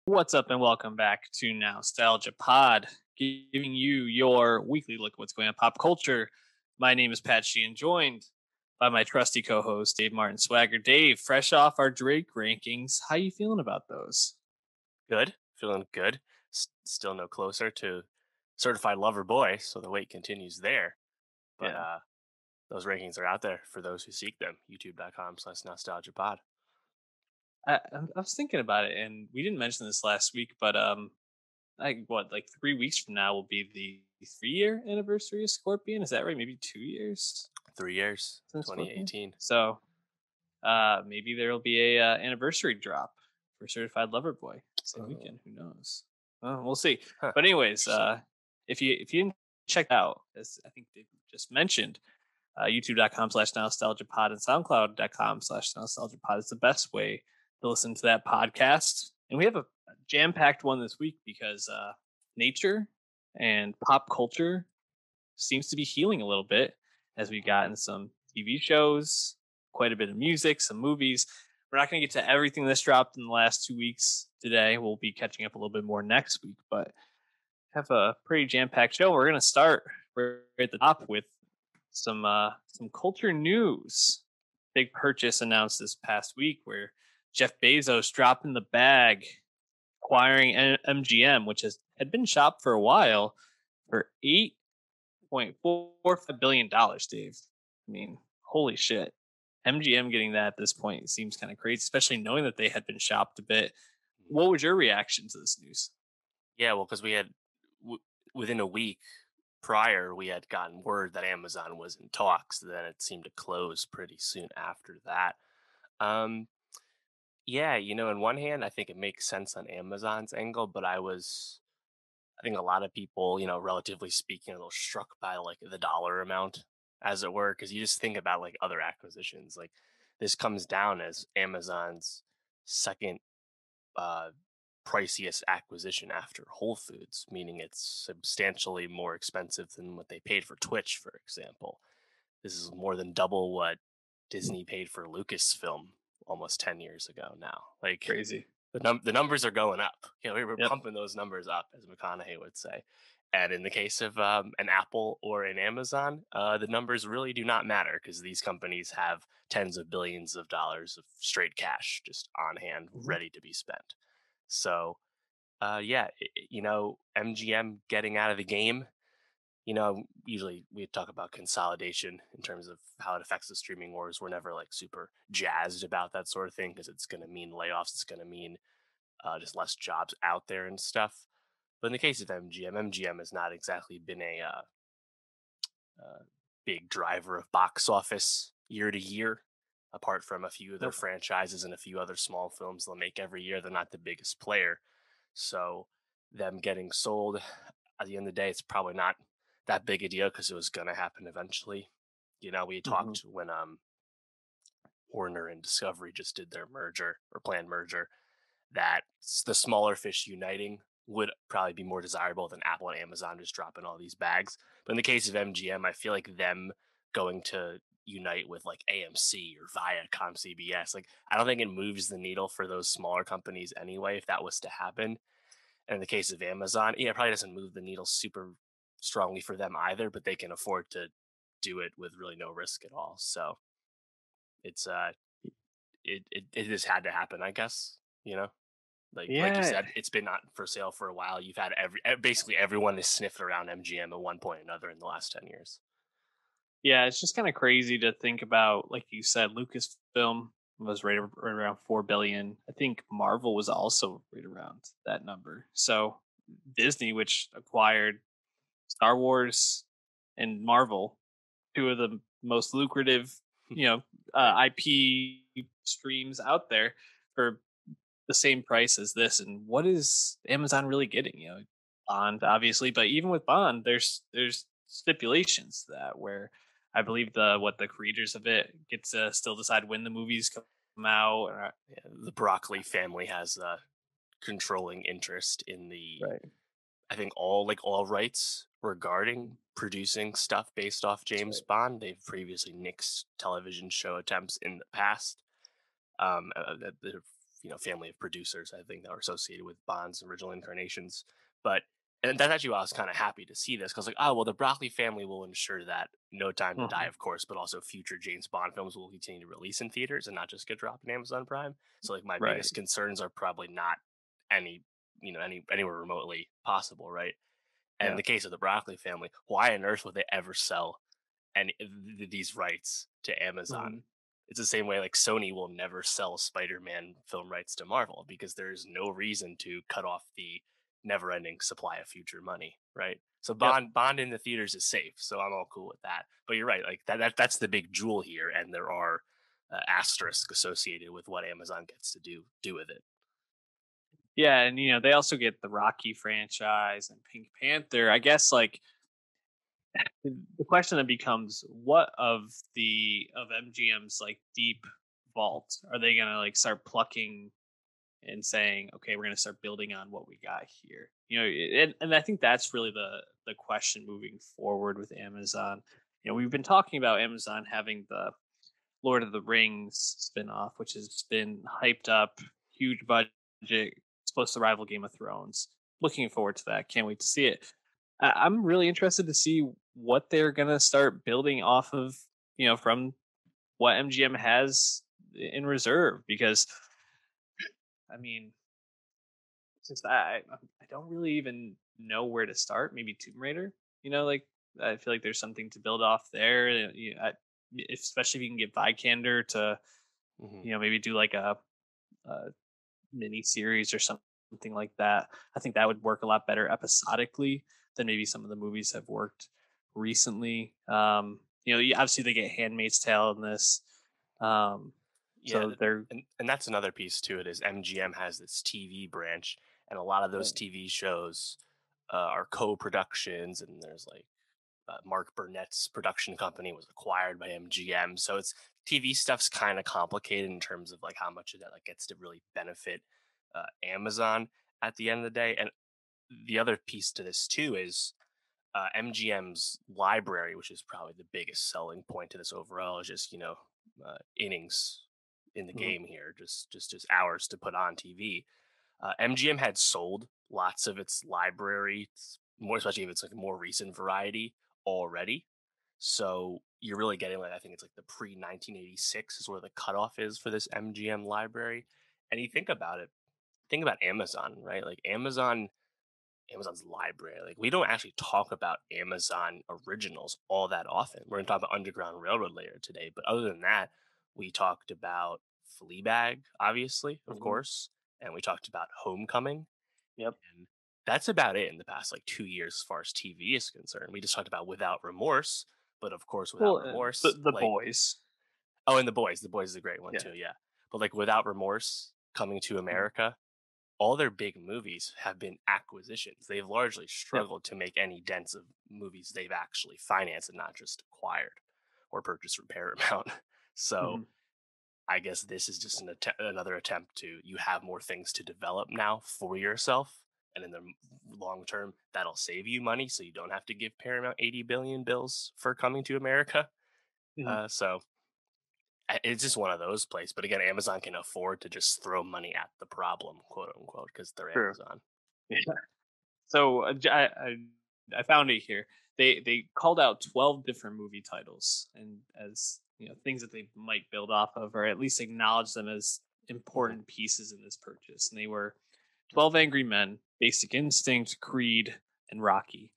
What's up, and welcome back to Nowstalgia Pod, giving you your weekly look at what's going on in pop culture. My name is Pat Sheehan, joined by my trusty co-host Dave Martin Swagger. Dave, fresh off our Drake rankings, how you feeling about those? Good, feeling good. Still no closer to certified lover boy, so the wait continues there. But Yeah, those rankings are out there for those who seek them. YouTube.com/nostalgiapod. I was thinking about it, and we didn't mention this last week, but like 3 weeks from now will be the 3 year anniversary of Scorpion. Is that right? Maybe 2 years 3 years, since Scorpion. 2018. So maybe there will be a anniversary drop for Certified Lover Boy same Oh, weekend. Who knows? We'll see. huh. But anyways, Interesting. if you didn't check out, as I think they just mentioned, youtube.com/nostalgiapod and soundcloud.com/nostalgiapod is the best way to listen to that podcast. And we have a jam-packed one this week because nature and pop culture seems to be healing a little bit as we've gotten some TV shows, quite a bit of music, some movies. We're not going to get to everything that's dropped in the last 2 weeks today. We'll be catching up a little bit more next week, but have a pretty jam-packed show. We're going to start right at the top with some culture news. Big purchase announced this past week where Jeff Bezos dropping the bag, acquiring MGM, which had been shopped for a while, for $8.45 billion. Dave, I mean, holy shit. MGM getting that at this point seems kind of crazy, especially knowing that they had been shopped a bit. What was your reaction to this news? Yeah, well, because we had within a week prior, we had gotten word that Amazon was in talks. Then it seemed to close pretty soon after that. Um, yeah, in one hand, I think it makes sense on Amazon's angle, but I think a lot of people, relatively speaking, are a little struck by like the dollar amount, as it were, because you just think about like other acquisitions. Like this comes down as Amazon's second uh, priciest acquisition after Whole Foods, meaning it's substantially more expensive than what they paid for Twitch, for example. This is more than double what Disney paid for Lucasfilm almost 10 years ago now. Like Crazy. the numbers are going up. We were Yep. pumping those numbers up, as McConaughey would say. And in the case of an Apple or an Amazon, the numbers really do not matter because these companies have tens of billions of dollars of straight cash just on hand, Mhm. ready to be spent. So, yeah, MGM getting out of the game. Usually we talk about consolidation in terms of how it affects the streaming wars. We're never like super jazzed about that sort of thing because it's going to mean layoffs. It's going to mean just less jobs out there and stuff. But in the case of MGM has not exactly been a uh, big driver of box office year to year. Apart from a few of their Nope. franchises and a few other small films they'll make every year, they're not the biggest player. So them getting sold at the end of the day, it's probably not that big a deal because it was going to happen eventually. We Mhm. talked when Warner and Discovery just did their merger or planned merger that the smaller fish uniting would probably be more desirable than Apple and Amazon just dropping all these bags. But in the case of MGM, I feel like them going to unite with like AMC or Viacom CBS, like I don't think it moves the needle for those smaller companies anyway if that was to happen. And in the case of Amazon, yeah, it probably doesn't move the needle super strongly for them either, but they can afford to do it with really no risk at all. So it's it just had to happen, I guess. Like you Yeah. said, it's been not for sale for a while. You've had basically everyone has sniffed around MGM at one point or another in the last 10 years. Yeah, it's just kind of crazy to think about. Like you said, Lucasfilm was right around 4 billion. I think Marvel was also right around that number. So Disney, which acquired Star Wars and Marvel, two of the most lucrative, Right. IP streams out there, for the same price as this. And what is Amazon really getting? Bond, obviously, but even with Bond, there's stipulations to that where I believe the creators of it get to still decide when the movies come out. Yeah, the Broccoli family has a controlling interest in the, Right. I think all rights regarding producing stuff based off That's James right. Bond. They've previously nixed television show attempts in the past. They're family of producers, I think, that were associated with Bond's original incarnations. But and that's actually why I was kind of happy to see this, because like, oh well, the Broccoli family will ensure that No Time to Die, Mhm. of course, but also future James Bond films will continue to release in theaters and not just get dropped in Amazon Prime. So like my Right. biggest concerns are probably not any anywhere remotely possible, right? And in Yeah. the case of the Broccoli family, why on earth would they ever sell these rights to Amazon? Mhm. It's the same way like Sony will never sell Spider-Man film rights to Marvel, because there's no reason to cut off the never-ending supply of future money, right? So Yep. Bond in the theaters is safe, so I'm all cool with that. But you're right, like that's the big jewel here, and there are asterisks associated with what Amazon gets to do with it. Yeah, and they also get the Rocky franchise and Pink Panther. I guess like the question then becomes, what of MGM's like deep vault are they gonna like start plucking and saying, okay, we're gonna start building on what we got here? And I think that's really the question moving forward with Amazon. We've been talking about Amazon having the Lord of the Rings spinoff, which has been hyped up, huge budget, supposed to rival Game of Thrones. Looking forward to that. Can't wait to see it. I'm really interested to see what they're gonna start building off of, from what MGM has in reserve. Because I mean, since I don't really even know where to start. Maybe Tomb Raider. Like I feel like there's something to build off there. Especially if you can get Vikander to Hmm. maybe do like a mini series or something like that. I think that would work a lot better episodically than maybe some of the movies have worked recently. Obviously they get Handmaid's Tale in this, Yeah, so they're and that's another piece to it, is MGM has this TV branch, and a lot of those TV shows are co-productions, and there's like Mark Burnett's production company was acquired by MGM, so it's TV stuff's kind of complicated in terms of like how much of that like gets to really benefit Amazon at the end of the day. And the other piece to this too is MGM's library, which is probably the biggest selling point to this overall, is just innings in the Mhm. game here, just hours to put on TV. MGM had sold lots of its library, more especially if it's like a more recent variety already. So you're really getting like, I think it's like the pre 1986 is where the cutoff is for this MGM library. And you think about Amazon, right? Like Amazon's library. Like we don't actually talk about Amazon originals all that often. We're gonna talk about Underground Railroad later today, but other than that, we talked about Fleabag, obviously, of Mhm. course, and we talked about Homecoming, Yep. and that's about it in the past like 2 years as far as TV is concerned. We just talked about Without Remorse, but of course, Without Well, the Remorse, the like boys. oh, and The Boys is a great one Yeah. too, yeah. But like Without Remorse, Coming to Mhm. America, all their big movies have been acquisitions. They've largely Yep. struggled to make any dents of movies they've actually financed and not just acquired or purchased from Paramount. So Mhm. I guess this is just another attempt to you have more things to develop now for yourself. And in the long term, that'll save you money, so you don't have to give Paramount 80 billion bills for Coming to America. Mhm. So it's just one of those places. But again, Amazon can afford to just throw money at the problem, quote unquote, because they're True. Amazon. Yeah. So I found it here. They called out 12 different movie titles, and as things that they might build off of, or at least acknowledge them as Mhm. important pieces in this purchase. And they were 12 Angry Men, Basic Instinct, Creed, and Rocky.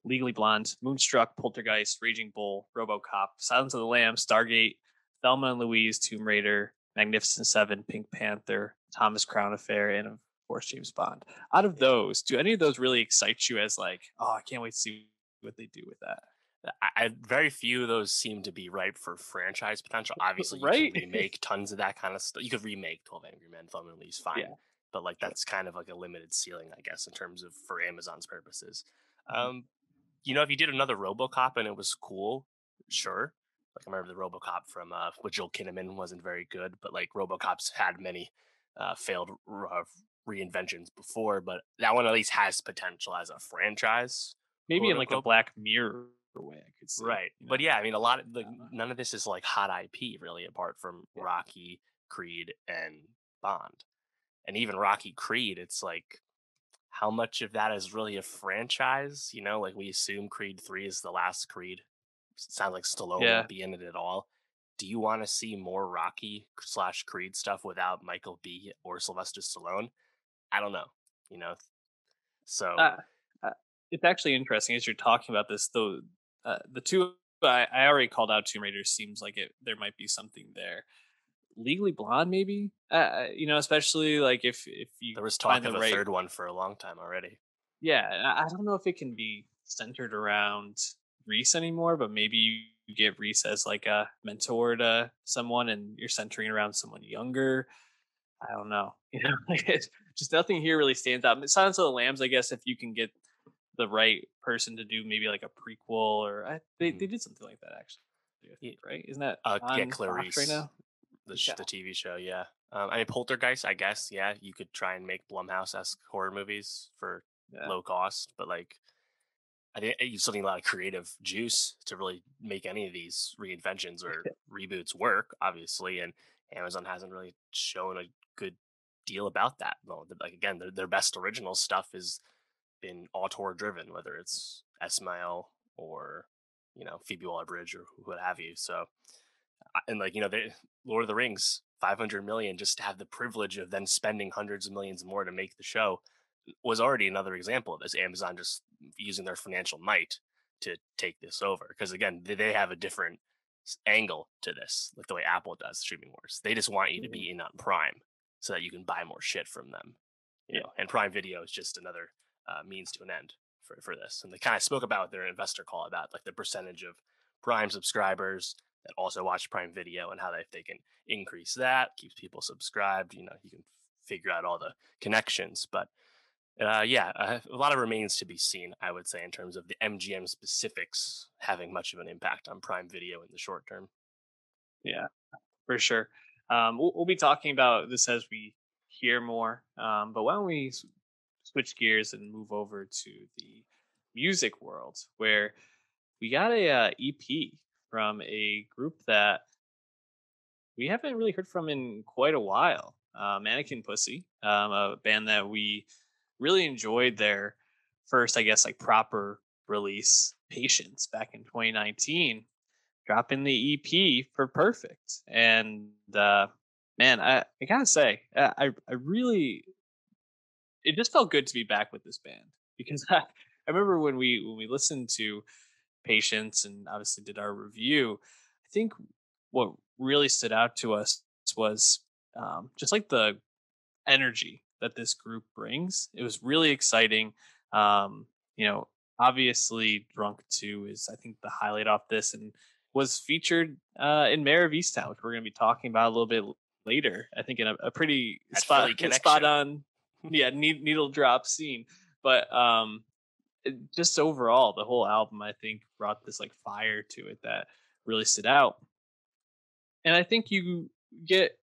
Legally Blonde, Moonstruck, Poltergeist, Raging Bull, RoboCop, Silence of the Lambs, Stargate, Thelma and Louise, Tomb Raider, Magnificent Seven, Pink Panther, Thomas Crown Affair, and of course James Bond. Out of Yeah. those, do any of those really excite you as like, oh, I can't wait to see what they do with that? Very few of those seem to be ripe for franchise potential. Obviously, you can Right? remake tons of that kind of stuff. You could remake 12 Angry Men, Thumb and Lee's fine. Yeah, But like sure. that's kind of like a limited ceiling, I guess, in terms of for Amazon's purposes. Mhm. Um, if you did another RoboCop and it was cool, sure. Like I remember the RoboCop from with Joel Kinnaman wasn't very good, but like RoboCop's had many failed reinventions before, but that one at least has potential as a franchise, Maybe quote in like a unquote. Black Mirror way, I could see. Right. But yeah, I mean, a lot of I like don't know. none of this is like hot IP really, apart from Yeah. Rocky, Creed, and Bond. And even Rocky Creed, it's like, how much of that is really a franchise? You know, like we assume Creed 3 is the last Creed. Sounds like Stallone Yeah. won't be in it at all. Do you want to see more Rocky slash Creed stuff without Michael B or Sylvester Stallone? I don't know. You know, so Uh, uh, it's actually interesting as you're talking about this, though. The two I already called out, Tomb Raider seems like there might be something there. Legally Blonde, maybe. Especially like if you there was talk find the of a right. third one for a long time already. Yeah, I don't know if it can be centered around Reese anymore, but maybe you get Reese as like a mentor to someone, and you're centering around someone younger. I don't know. Like it's just nothing here really stands out. Silence of the Lambs, I guess, if you can get the right person to do maybe like a prequel, or Mhm. they did something like that actually. I Ye- think, right? Isn't that Yeah, on Fox right Clarice, now? Yeah, the TV show. Yeah, I mean Poltergeist. I guess yeah, you could try and make Blumhouse esque horror movies for yeah, low cost, but like I think you still need a lot of creative juice to really make any of these reinventions or reboots work, obviously. And Amazon hasn't really shown a good deal about that. Well, like again, their best original stuff has been auteur driven, whether it's Esmail or Phoebe Waller Bridge or what have you. So and like Lord of the Rings, 500 million just to have the privilege of then spending hundreds of millions more to make the show was already another example of this. Amazon just using their financial might to take this over because again they have a different angle to this, like the way Apple does streaming wars. They just want you to mhm, be in on Prime so that you can buy more shit from them, yeah, and Prime Video is just another means to an end for this. And they kind of spoke about their investor call about like the percentage of Prime subscribers that also watch Prime Video and how if they can increase that, keeps people subscribed. You can figure out all the connections, but yeah, a lot of remains to be seen, I would say, in terms of the MGM specifics having much of an impact on Prime Video in the short term. yeah, for sure. We'll be talking about this as we hear more. But why don't we switch gears and move over to the music world, where we got a EP from a group that we haven't really heard from in quite a while. Mannequin Pussy, a band that we really enjoyed their first, I guess, like proper release, Patience, back in 2019, dropping the EP for Perfect. And man, I gotta say, I really, it just felt good to be back with this band because I remember when we listened to Patience and obviously did our review. I think what really stood out to us was just like the energy that this group brings. It was really exciting. Um, you know, Obviously, Drunk 2 is, I think, the highlight off this and was featured in Mare of Easttown, which we're going to be talking about a little bit later. I think in a pretty That Philly spot connection. on, yeah, needle drop scene. But just overall, the whole album, I think, brought this like fire to it that really stood out. And I think you get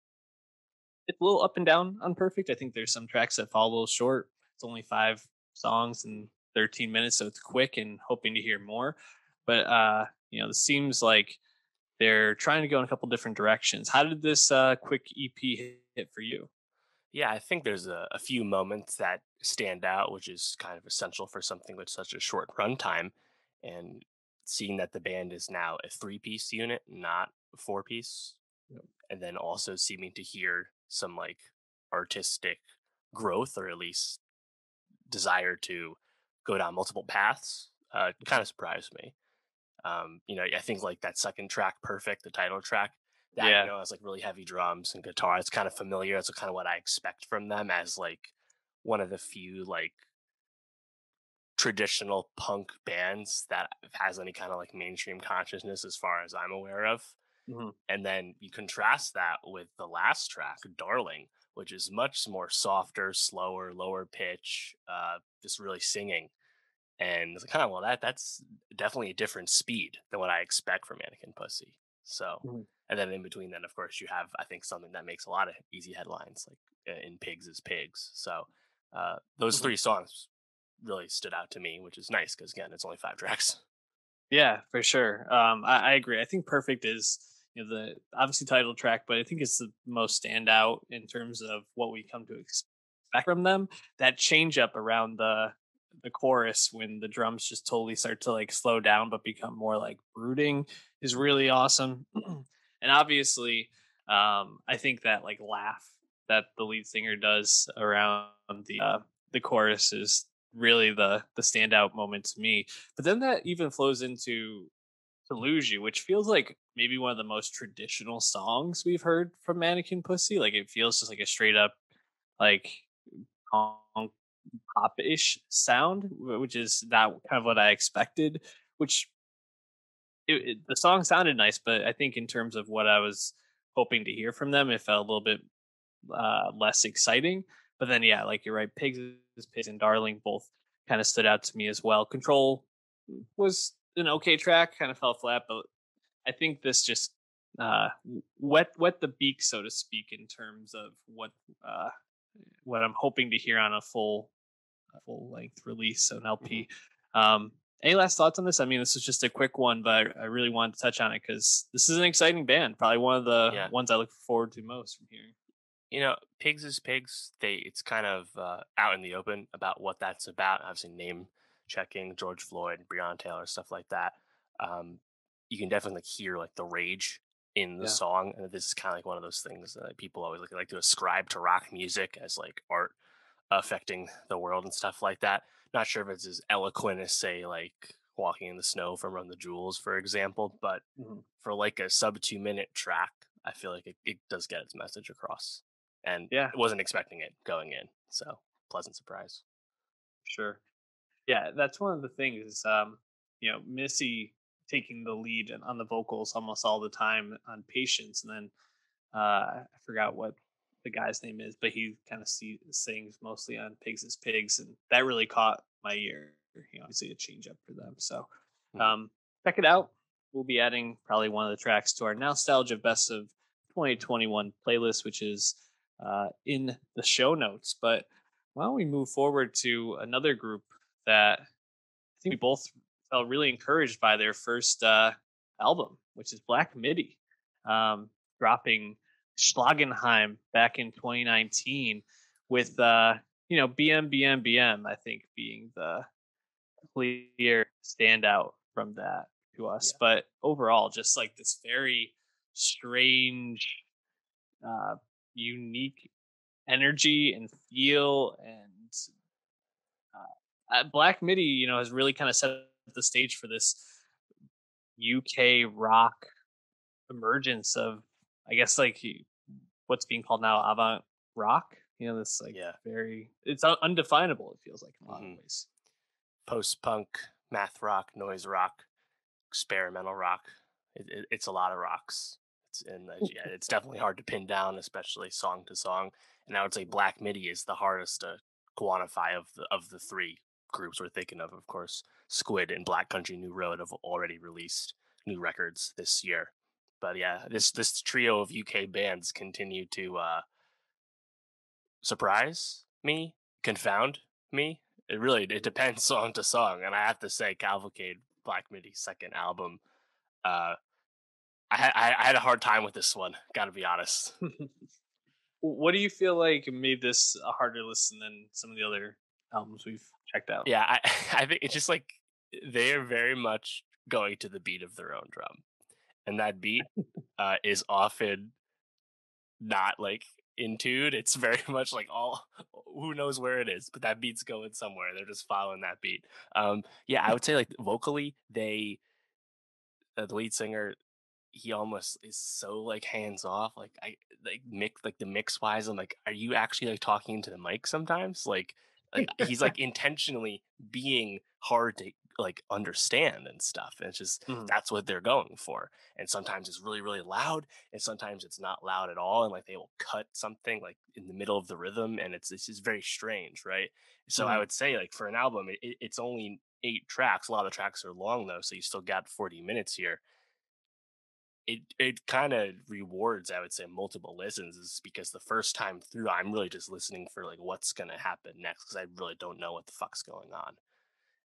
it's a little up and down on Perfect. I think there's some tracks that fall a little short. It's only 5 songs and 13 minutes, so it's quick and hoping to hear more. But this seems like they're trying to go in a couple different directions. How did this quick EP hit for you? Yeah, I think there's a few moments that stand out, which is kind of essential for something with such a short runtime. And seeing that the band is now a three-piece unit, not a four-piece, Yep. and then also seeming to hear some like artistic growth or at least desire to go down multiple paths kind of surprised me. I think like that second track, Perfect, the title track, that Yeah. has like really heavy drums and guitar. It's kind of familiar. It's kind of what I expect from them as like one of the few like traditional punk bands that has any kind of like mainstream consciousness as far as I'm aware of. Mhm. And then you contrast that with the last track, Darling, which is much more softer, slower, lower pitch, just really singing. And it's like, well, that's definitely a different speed than what I expect from Mannequin Pussy. So, Mhm. and then in between that, of course, you have, I think, something that makes a lot of easy headlines, like in Pigs is Pigs. So, those Mhm. three songs really stood out to me, which is nice because, again, it's only 5 tracks. Yeah, for sure. I agree. I think Perfect is, the obviously title track, but I think it's the most standout in terms of what we come to expect from them. That change up around the chorus when the drums just totally start to like slow down but become more like brooding is really awesome. And obviously, I think that like laugh that the lead singer does around the chorus is really the standout moment to me. But then that even flows into To Lose You, which feels like maybe one of the most traditional songs we've heard from Mannequin Pussy. Like it feels just like a straight up like punk pop-ish sound, which is not kind of what I expected. Which the song sounded nice, but I think in terms of what I was hoping to hear from them, it felt a little bit less exciting. But then, yeah, like you're right, Pigs is Pigs and Darling both kind of stood out to me as well. Control was an okay track, kind of fell flat, but I think this just wet the beak, so to speak, in terms of uh, what I'm hoping to hear on a full length release, so an Mhm. LP. Um, any last thoughts on this? I mean, this is just a quick one, but I really wanted to touch on it because this is an exciting band. Probably one of the Yeah. ones I look forward to most from here. Pigs is Pigs. It's kind of out in the open about what that's about. Obviously, name checking George Floyd, Breonna Taylor, stuff like that. Um, you can definitely like hear like the rage in the Yeah. song, and this is kind of like one of those things that people always like to ascribe to rock music as like art affecting the world and stuff like that. Not sure if it's as eloquent as say like Walking in the Snow from Run the Jewels, for example, but Mhm. for like a sub 2 minute track, I feel like it does get its message across. And Yeah, I wasn't expecting it going in. So pleasant surprise. sure. Yeah, that's one of the things is, Missy taking the lead on the vocals almost all the time on Patience, and then I forgot what the guy's name is, but he kind of sings mostly on Pigs is Pigs, and that really caught my ear. Obviously a change up for them. So Mhm. um, check it out. We'll be adding probably one of the tracks to our Nostalgia Best of 2021 playlist, which is in the show notes. But why don't we move forward to another group that I think we both felt really encouraged by their first album, which is Black Midi, dropping Schlagenheim back in 2019 with, BM, I think being the clear standout from that to us. Yeah. But overall, just like this very strange, uh, unique energy and feel and Black Midi, has really kind of set the stage for this UK rock emergence of, I guess, like what's being called now avant rock. This like Yeah. it's undefinable. It feels like in a lot of Hmm. ways. Post punk, math rock, noise rock, experimental rock. It's a lot of rocks. Yeah, it's definitely hard to pin down, especially song to song. And I would say Black Midi is the hardest to quantify of the three groups we're thinking of. Of course, Squid and Black Country New Road have already released new records this year. But yeah, this trio of UK bands continue to surprise me, confound me. It depends song to song, and I have to say, Cavalcade, Black Midi's second album, uh, I had a hard time with this one. Got to be honest. What do you feel like made this a harder listen than some of the other albums we've checked out? Yeah, I think it's just like they are very much going to the beat of their own drum, and that beat is often not like in tune. It's very much like all who knows where it is, but that beat's going somewhere. They're just following that beat. Yeah, I would say like vocally, the lead singer, he almost is so like hands off. Like I like the mix wise. I'm like, are you actually like talking into the mic sometimes? Like he's like intentionally being hard to like understand and stuff. And it's just Mhm. that's what they're going for. And sometimes it's really really loud, and sometimes it's not loud at all. And like they will cut something like in the middle of the rhythm, and it's just very strange, right? So I Mhm. would say like for an album, it's only 8 tracks. A lot of the tracks are long though, so you still got 40 minutes here. It kind of rewards, I would say, multiple listens, is because the first time through I'm really just listening for like what's gonna happen next, because I really don't know what the fuck's going on.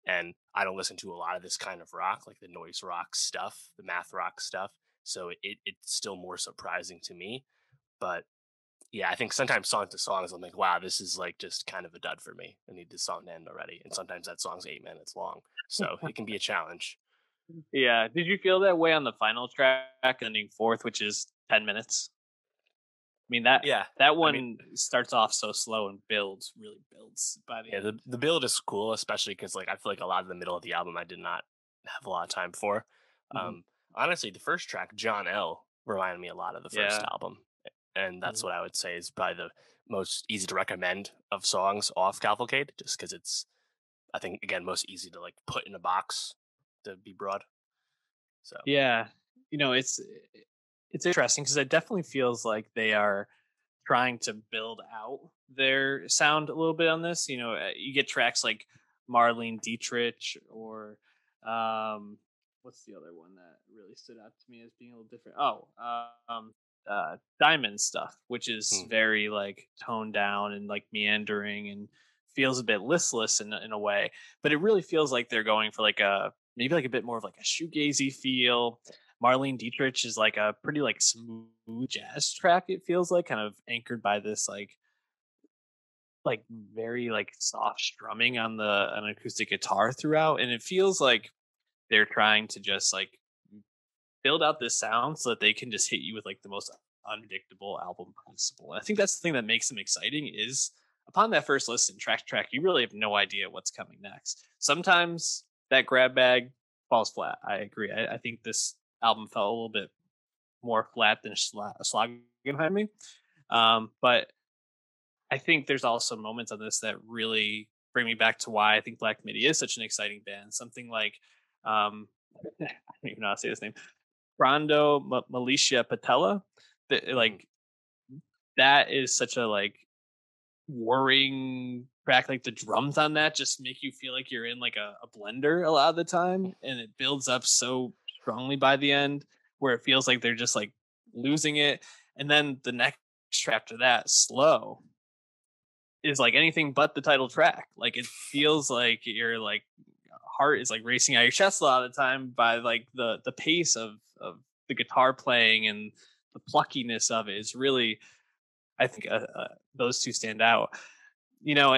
And I don't listen to a lot of this kind of rock, like the noise rock stuff, the math rock stuff. so it's still more surprising to me. But yeah, I think sometimes song to songs I'm like, wow, this is like just kind of a dud for me. I need this song to end already. And sometimes that song's 8 minutes long, so it can be a challenge. Yeah. Did you feel that way on the final track, ending fourth, which is 10 minutes? I mean Yeah, that I mean, one starts off so slow and really builds by the yeah, end. the build is cool, especially because like I feel like a lot of the middle of the album I did not have a lot of time for. Mhm. Honestly, the first track, John L, reminded me a lot of the first Yeah. album, and that's Mhm. what I would say is probably the most easy to recommend of songs off Cavalcade, just because it's, I think, again, most easy to like put in a box to be broad. So Yeah. It's interesting because it definitely feels like they are trying to build out their sound a little bit on this. You get tracks like Marlene Dietrich or what's the other one that really stood out to me as being a little different? Diamond stuff, which is mm, very like toned down and like meandering and feels a bit listless in a way. But it really feels like they're going for like a maybe like a bit more of like a shoegazy feel. Marlene Dietrich is like a pretty like smooth jazz track. It feels like kind of anchored by this like very like soft strumming on the an acoustic guitar throughout, and it feels like they're trying to just like build out this sound so that they can just hit you with like the most unpredictable album possible. And I think that's the thing that makes them exciting is upon that first listen, track to track, you really have no idea what's coming next. Sometimes that grab bag falls flat. I agree. I think this album felt a little bit more flat than Schlagenheiming. But I think there's also moments on this that really bring me back to why I think Black Midi is such an exciting band. Something like, I don't even know how to say this name, Brando Militia Patella. mhm. Like that is such a like whirring track. Like the drums on that just make you feel like you're in like a blender a lot of the time, and it builds up so strongly by the end where it feels like they're just like losing it. And then the next track after that, slow, is like anything but the title track. Like it feels like your like heart is like racing out your chest a lot of the time by like the pace of the guitar playing and the pluckiness of it is really, I think, those two stand out. You know,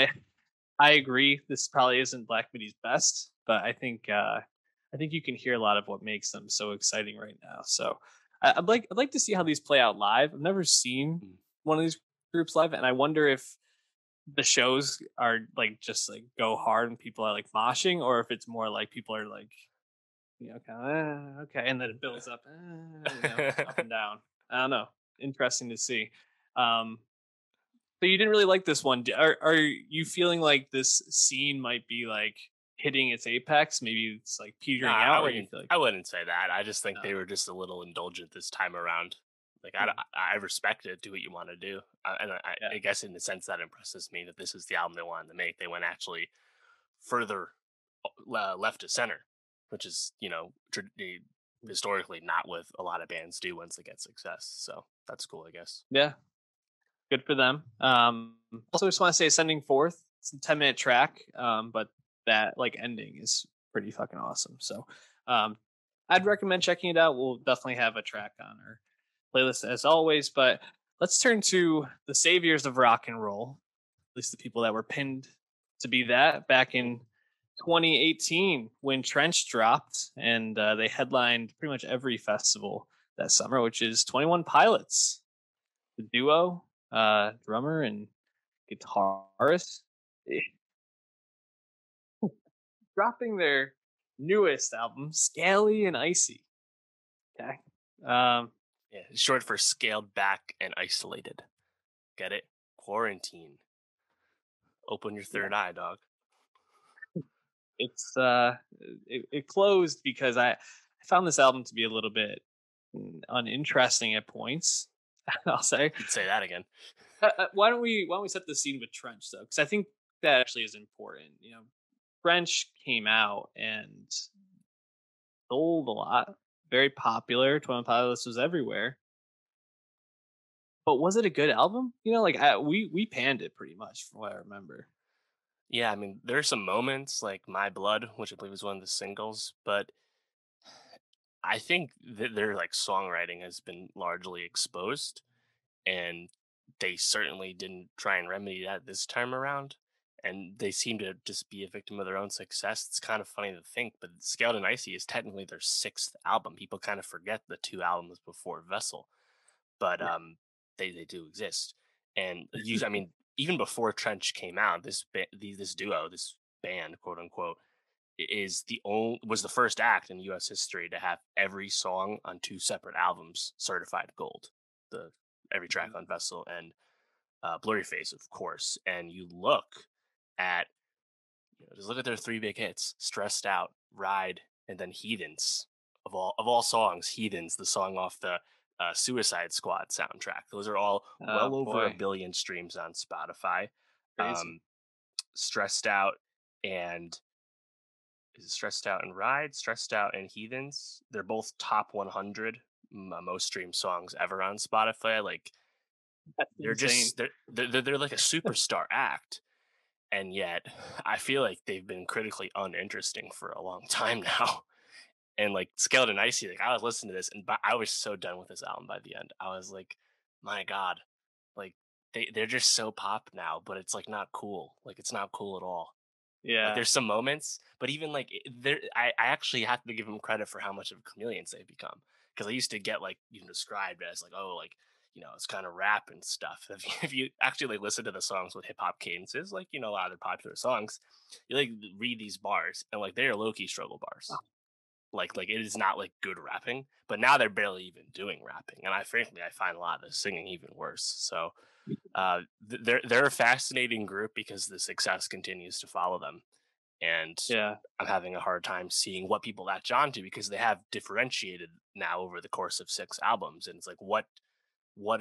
I agree. This probably isn't Black Midi's best, but I think you can hear a lot of what makes them so exciting right now. So I'd like to see how these play out live. I've never seen Mm. one of these groups live, and I wonder if the shows are like just like go hard and people are like moshing, or if it's more like people are like kind of okay, and then it builds up, up and down. I don't know. Interesting to see. Um, but you didn't really like this one. Are you feeling like this scene might be like hitting its apex? Maybe it's like Nah, petering out, or you feel like I wouldn't say that. I just think no? they were just a little indulgent this time around. Like Mhm. I respect it. Do what you want to do, and Yeah. I guess in the sense that impresses me that this is the album they wanted to make. They went actually further left to center, which is historically not what a lot of bands do once they get success. So that's cool, I guess. Yeah, good for them. Also, just want to say, Sending Forth. It's a 10-minute track, but that like ending is pretty fucking awesome. So, um, I'd recommend checking it out. We'll definitely have a track on our playlist as always. But let's turn to the saviors of rock and roll, at least the people that were pinned to be that back in 2018 when Trench dropped and they headlined pretty much every festival that summer, which is 21 Pilots, the duo, drummer and guitarist, eh, dropping their newest album, Scaly and Icy. Okay. Um, Yeah, it's short for scaled back and isolated. Get it? Quarantine. Open your yeah, third eye, dog. it's it closed because I found this album to be a little bit uninteresting at points. I'll say. You'd say that again. Why don't we set the scene with Trench though? Because I think that actually is important. Trench came out and sold a lot, very popular. 21 Pilots was everywhere. But was it a good album? Like we panned it pretty much from what I remember. Yeah, I mean, there's some moments like My Blood, which I believe is one of the singles, but I think that their like songwriting has been largely exposed, and they certainly didn't try and remedy that this time around. And they seem to just be a victim of their own success. It's kind of funny to think, but Scaled and Icy is technically their sixth album. People kind of forget the two albums before Vessel, but they do exist. And I mean, even before Trench came out, this duo, this band, quote unquote, was the first act in U.S. history to have every song on two separate albums certified gold. The every track on Vessel and Blurry Face, of course. And you look at just look at their three big hits: Stressed Out, Ride, and then Heathens. Of all songs, Heathens, the song off the Suicide Squad soundtrack. Those are all Oh well over a boy, billion streams on Spotify. crazy. Um, Stressed Out and Stressed Out and Ride, Stressed Out and Heathens. They're both top 100 most streamed songs ever on Spotify. Like That's they're insane. just they're like a superstar act, and yet I feel like they've been critically uninteresting for a long time now. And like Skeleton Icy, like I was listening to this, and I was so done with this album by the end. I was like, my God, like they're just so pop now, but it's like not cool. Like it's not cool at all. Like Yeah, there's some moments, but even like I actually have to give them credit for how much of chameleons they've become. Because I used to get like even described as like, oh, like it's kind of rap and stuff. If you actually like listen to the songs with hip hop cadences, like a lot of their popular songs, you like read these bars and like they are low key struggle bars. Like it is not like good rapping, but now they're barely even doing rapping, and I frankly I find a lot of the singing even worse. So they're a fascinating group because the success continues to follow them, and yeah. I'm having a hard time seeing what people latch on to because they have differentiated now over the course of six albums, and it's like what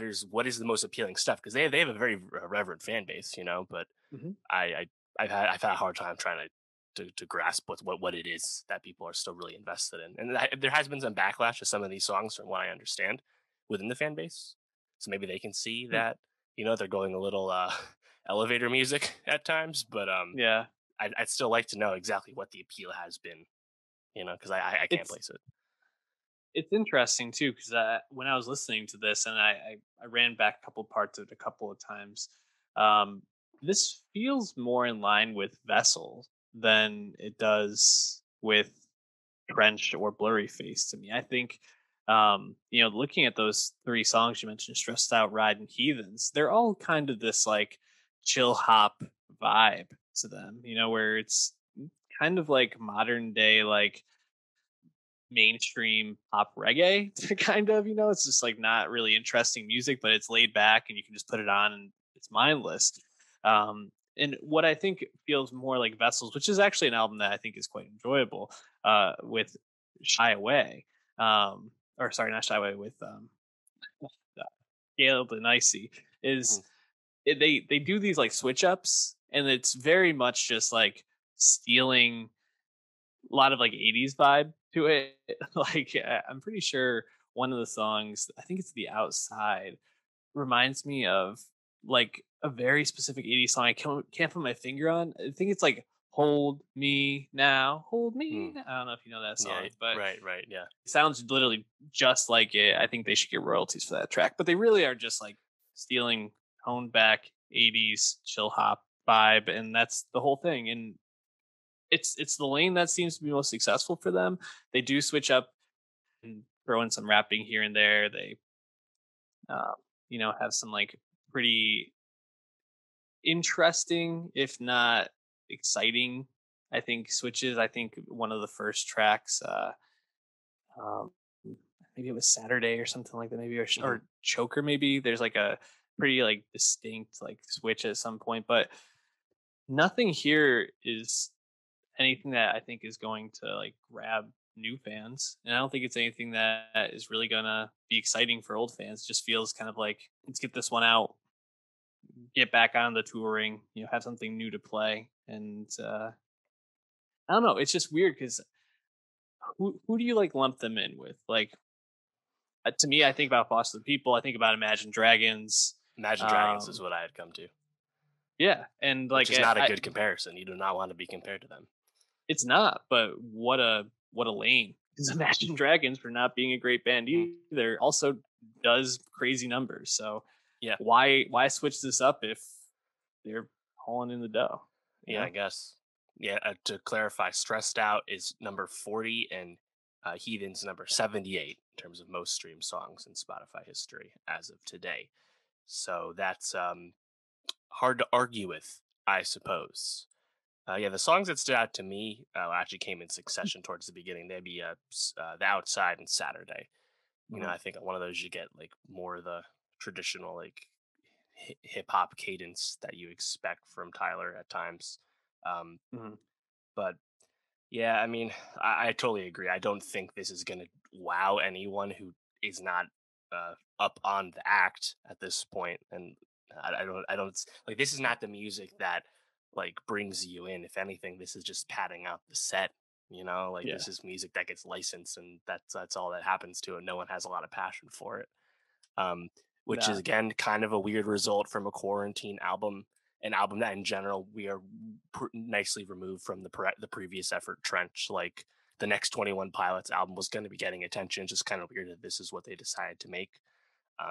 is the most appealing stuff because they have a very reverent fan base, but Hmm. I I've had a hard time trying to grasp what it is that people are still really invested in, and there has been some backlash to some of these songs from what I understand within the fan base. So maybe they can see that they're going a little elevator music at times, but Yeah, I'd still like to know exactly what the appeal has been, because I can't it's place it. it's interesting too because when I was listening to this and I ran back a couple parts of it a couple of times. Um, this feels more in line with Vessel than it does with Trench or Blurry Face to me. I think, looking at those three songs you mentioned, Stressed Out, Ride, and Heathens, they're all kind of this like chill hop vibe to them, where it's kind of like modern day, like mainstream pop reggae kind of, it's just like not really interesting music, but it's laid back and you can just put it on and it's mindless. And what I think feels more like Vessels, which is actually an album that I think is quite enjoyable, with Shy Away, or sorry, not Shy Away, with Scaled and Icy, is Mhm. they do these like switch ups, and it's very much just like stealing a lot of like 80s vibe to it. Like I'm pretty sure one of the songs, I think it's The Outside, reminds me of like a very specific 80s song I can't put my finger on. I think it's like Hold Me Now, Hold Me Mm. Now. I don't know if you know that Yeah, song, but right, yeah. it sounds literally just like it. I think they should get royalties for that track, but they really are just like stealing honed back 80s chill hop vibe, and that's the whole thing. And it's the lane that seems to be most successful for them. They do switch up and throw in some rapping here and there. They um, have some like pretty interesting, if not exciting, I think switches. I think one of the first tracks, um, maybe it was Saturday or something like that, maybe Hmm. or Choker. Maybe there's like a pretty like distinct like switch at some point, but nothing here is anything that I think is going to like grab new fans. And I don't think it's anything that is really gonna be exciting for old fans. It just feels kind of like let's get this one out, get back on the touring, have something new to play. And I don't know, it's just weird because who do you like lump them in with? Like to me, I think about Foster the People, I think about Imagine Dragons. Imagine Dragons is Um, what I had come to, yeah, and which like is not a good comparison. You do not want to be compared to them. it's not, but what a lane. because Imagine Dragons, for not being a great band Mhm. either, also does crazy numbers. So Yeah, why switch this up if they're hauling in the dough? You yeah, I know? guess. Yeah, to clarify, Stressed Out is number 40 and Heathen's number 78 in terms of most streamed songs in Spotify history as of today. So that's hard to argue with, I suppose. Yeah, the songs that stood out to me actually came in succession towards the beginning. They'd be The Outside and Saturday. Mhm. I think on one of those you get like more of the traditional like hip hop cadence that you expect from Tyler at times. Um, Mhm. but yeah, I mean, I totally agree. I don't think this is going to wow anyone who is not up on the act at this point. And I don't like this is not the music that like brings you in. If anything, this is just padding out the set. Like Yeah. this is music that gets licensed, and that's all that happens to it. No one has a lot of passion for it. um, which is Nah. again kind of a weird result from a quarantine album, an album that in general we are nicely removed from the previous effort Trench. Like the next 21 Pilots album was going to be getting attention. It's just kind of weird that this is what they decided to make.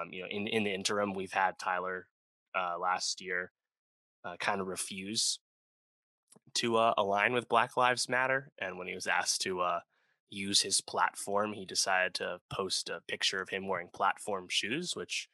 In the interim, we've had Tyler last year kind of refuse to align with Black Lives Matter, and when he was asked to use his platform, he decided to post a picture of him wearing platform shoes, which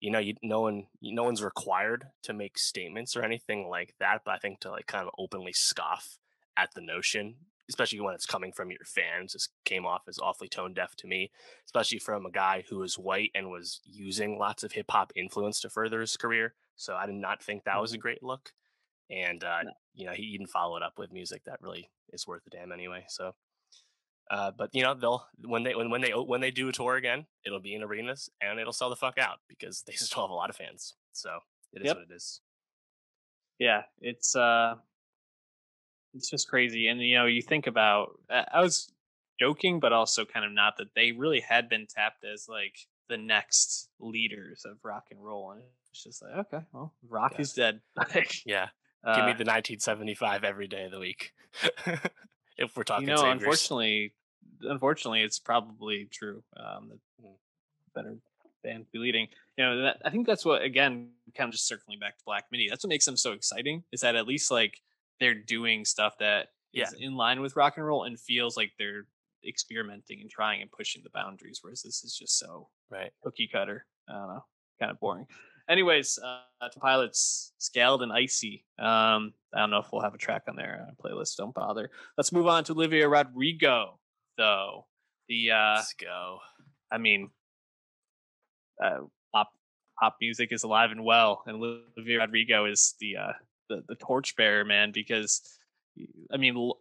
no one's required to make statements or anything like that, but I think to like kind of openly scoff at the notion, especially when it's coming from your fans, just came off as awfully tone deaf to me, especially from a guy who was white and was using lots of hip hop influence to further his career. So I did not think that was a Mhm. great look. And No. he didn't follow it up with music that really is worth a damn anyway. So but they'll when they do a tour again, it'll be in arenas and it'll sell the fuck out because they still have a lot of fans. So it is what Yep. it is. Yeah. It's just crazy. And you think about, I was joking, but also kind of not, that they really had been tapped as like the next leaders of rock and roll. And it's just like, okay, well, I rock is guess. dead. Like, Yeah. Give me uh, the 1975 every day of the week. If we're talking saviors. unfortunately, it's probably true. The Mm. better band to be leading. I think that's what, again, kind of just circling back to Black Midi. That's what makes them so exciting, is that at least like they're doing stuff that Yeah. is in line with rock and roll and feels like they're experimenting and trying and pushing the boundaries. Whereas this is just so Right. cookie cutter. I don't know, kind of boring. Anyways, to Pilots, Scaled and Icy. I don't know if we'll have a track on their playlist. Don't bother. Let's move on to Olivia Rodrigo, though. The Let's go. I mean, uh, pop pop music is alive and well, and Olivia Rodrigo is the torchbearer, man. Because I mean,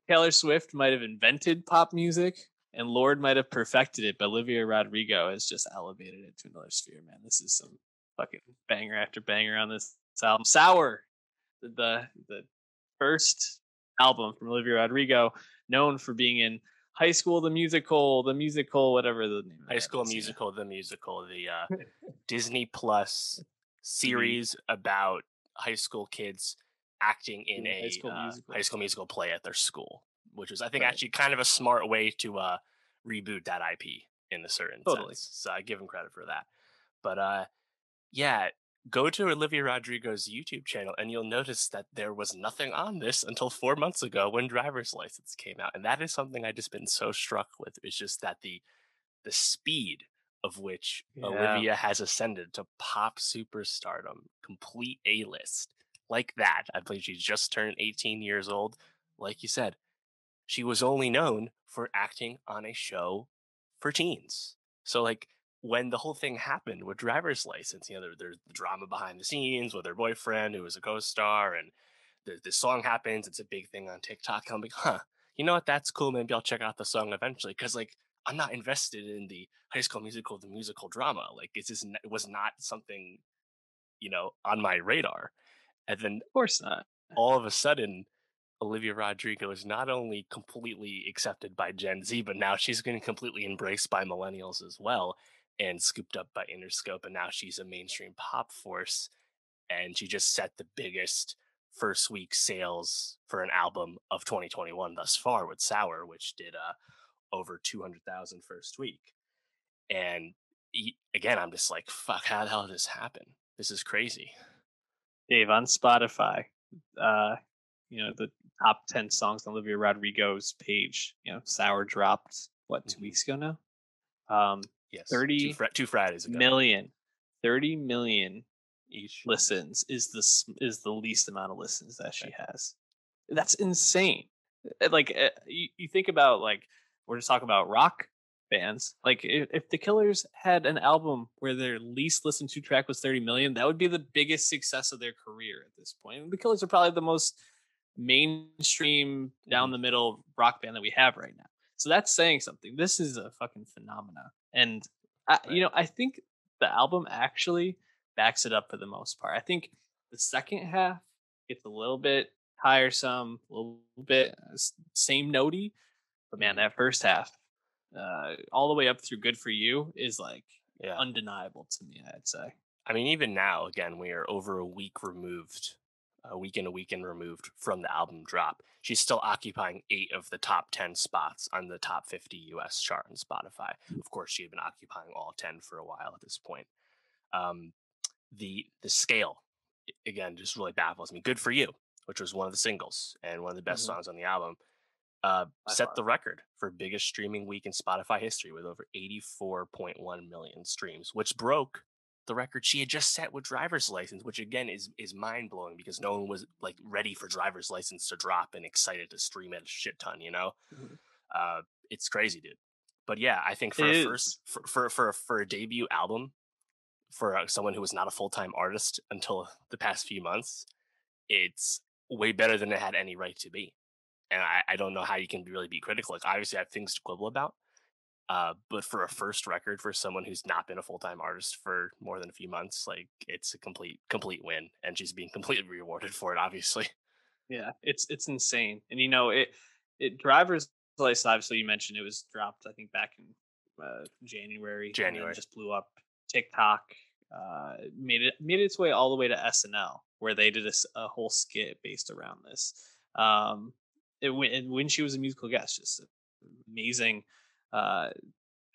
Taylor Swift might have invented pop music, and Lord might have perfected it, but Olivia Rodrigo has just elevated it to another sphere, man. This is some fucking banger after banger on this album. Sour, the first album from Olivia Rodrigo, known for being in High School the musical, whatever the name of High that School is. Yeah. Musical, the Disney Plus TV. series about high school kids acting in Doing High a School High Musical. School Musical play at their school, which was, I think, Right. actually kind of a smart way to reboot that IP in a certain Totally. sense. So I give him credit for that. But yeah, go to Olivia Rodrigo's YouTube channel and you'll notice that there was nothing on this until 4 months ago when Driver's License came out, and that is something I just been so struck with. It's just that the speed of which Yeah. Olivia has ascended to pop superstardom, complete A list, like that. I believe she just turned 18 years old. Like you said, she was only known for acting on a show for teens. So, like, when the whole thing happened with Driver's License, there's the drama behind the scenes with her boyfriend who was a co-star, and the song happens. It's a big thing on TikTok. I'm like, huh, you know what? That's cool. Maybe I'll check out the song eventually. Because like, I'm not invested in the High School Musical, the musical drama. Like, it was not something on my radar. And then Of course not. all of a sudden, Olivia Rodrigo is not only completely accepted by Gen Z, but now she's getting completely embraced by millennials as well, and scooped up by Interscope. And now she's a mainstream pop force, and she just set the biggest first week sales for an album of 2021 thus far with Sour, which did over 200,000 first week. And again, I'm just like, fuck, how the hell did this happen? This is crazy. Dave, on Spotify, uh, the top 10 songs on Olivia Rodrigo's page, Sour dropped, what, 2 weeks ago now? Um, Yes, 30 two Fridays ago million, 30 million each. listens is the least amount of listens that she Okay. has. That's insane. Like you think about, like, we're just talking about rock bands. Like if the Killers had an album where their least listened to track was 30 million, that would be the biggest success of their career at this point. And the Killers are probably the most mainstream Hmm. down the middle rock band that we have right now. So that's saying something. This is a fucking phenomena. And Right. I think the album actually backs it up for the most part. I think the second half gets a little bit tiresome, a little bit same notey, but man, Hmm. that first half, all the way up through "Good for You" is like Yeah. undeniable to me. I'd say. I mean, even now, again, we are over a week removed, a weekend removed from the album drop. She's still occupying 8 of the top 10 spots on the top 50 US chart on Spotify. Of course, she had been occupying all 10 for a while at this point. Um, the scale, again, just really baffles me. Good for You, which was one of the singles and one of the best Hmm. songs on the album, By set far. the record for biggest streaming week in Spotify history with over 84.1 million streams, which broke the record she had just set with Driver's License, which again is mind blowing because no one was like ready for Driver's License to drop and excited to stream it a shit ton. Mhm. Uh, it's crazy, dude. But yeah, I think It for a first is. for a debut album for someone who was not a full time artist until the past few months, it's way better than it had any right to be. And I don't know how you can really be critical. Like, obviously, I have things to quibble about. But for a first record for someone who's not been a full time artist for more than a few months, like it's a complete win, and she's being completely rewarded for it. Obviously, Yeah, it's insane. And it driver's license, obviously you mentioned it was dropped, I think, back in January, and then January. just blew up. TikTok made its way all the way to SNL, where they did a whole skit based around this. Um, and when she was a musical guest, just an amazing uh,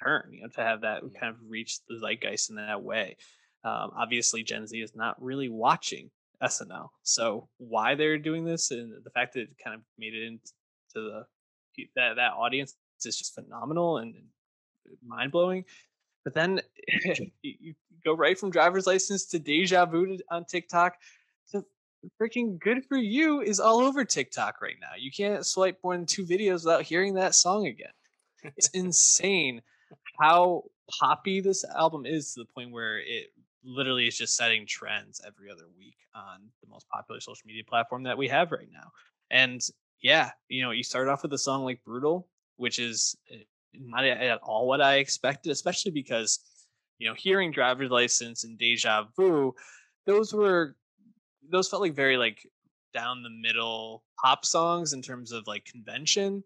turn, to have that Mhm. kind of reach the zeitgeist in that way. Obviously, Gen Z is not really watching SNL, so why they're doing this and the fact that it kind of made it into that audience is just phenomenal and mind blowing. But then you go right from driver's license to deja vu on TikTok to freaking good for you is all over TikTok right now. You can't swipe more than 2 videos without hearing that song again. It's insane how poppy this album is, to the point where it literally is just setting trends every other week on the most popular social media platform that we have right now. And yeah, you start off with a song like Brutal, which is not at all what I expected, especially because, hearing Driver's License and Deja Vu, those were those felt like very like down the middle pop songs in terms of like convention.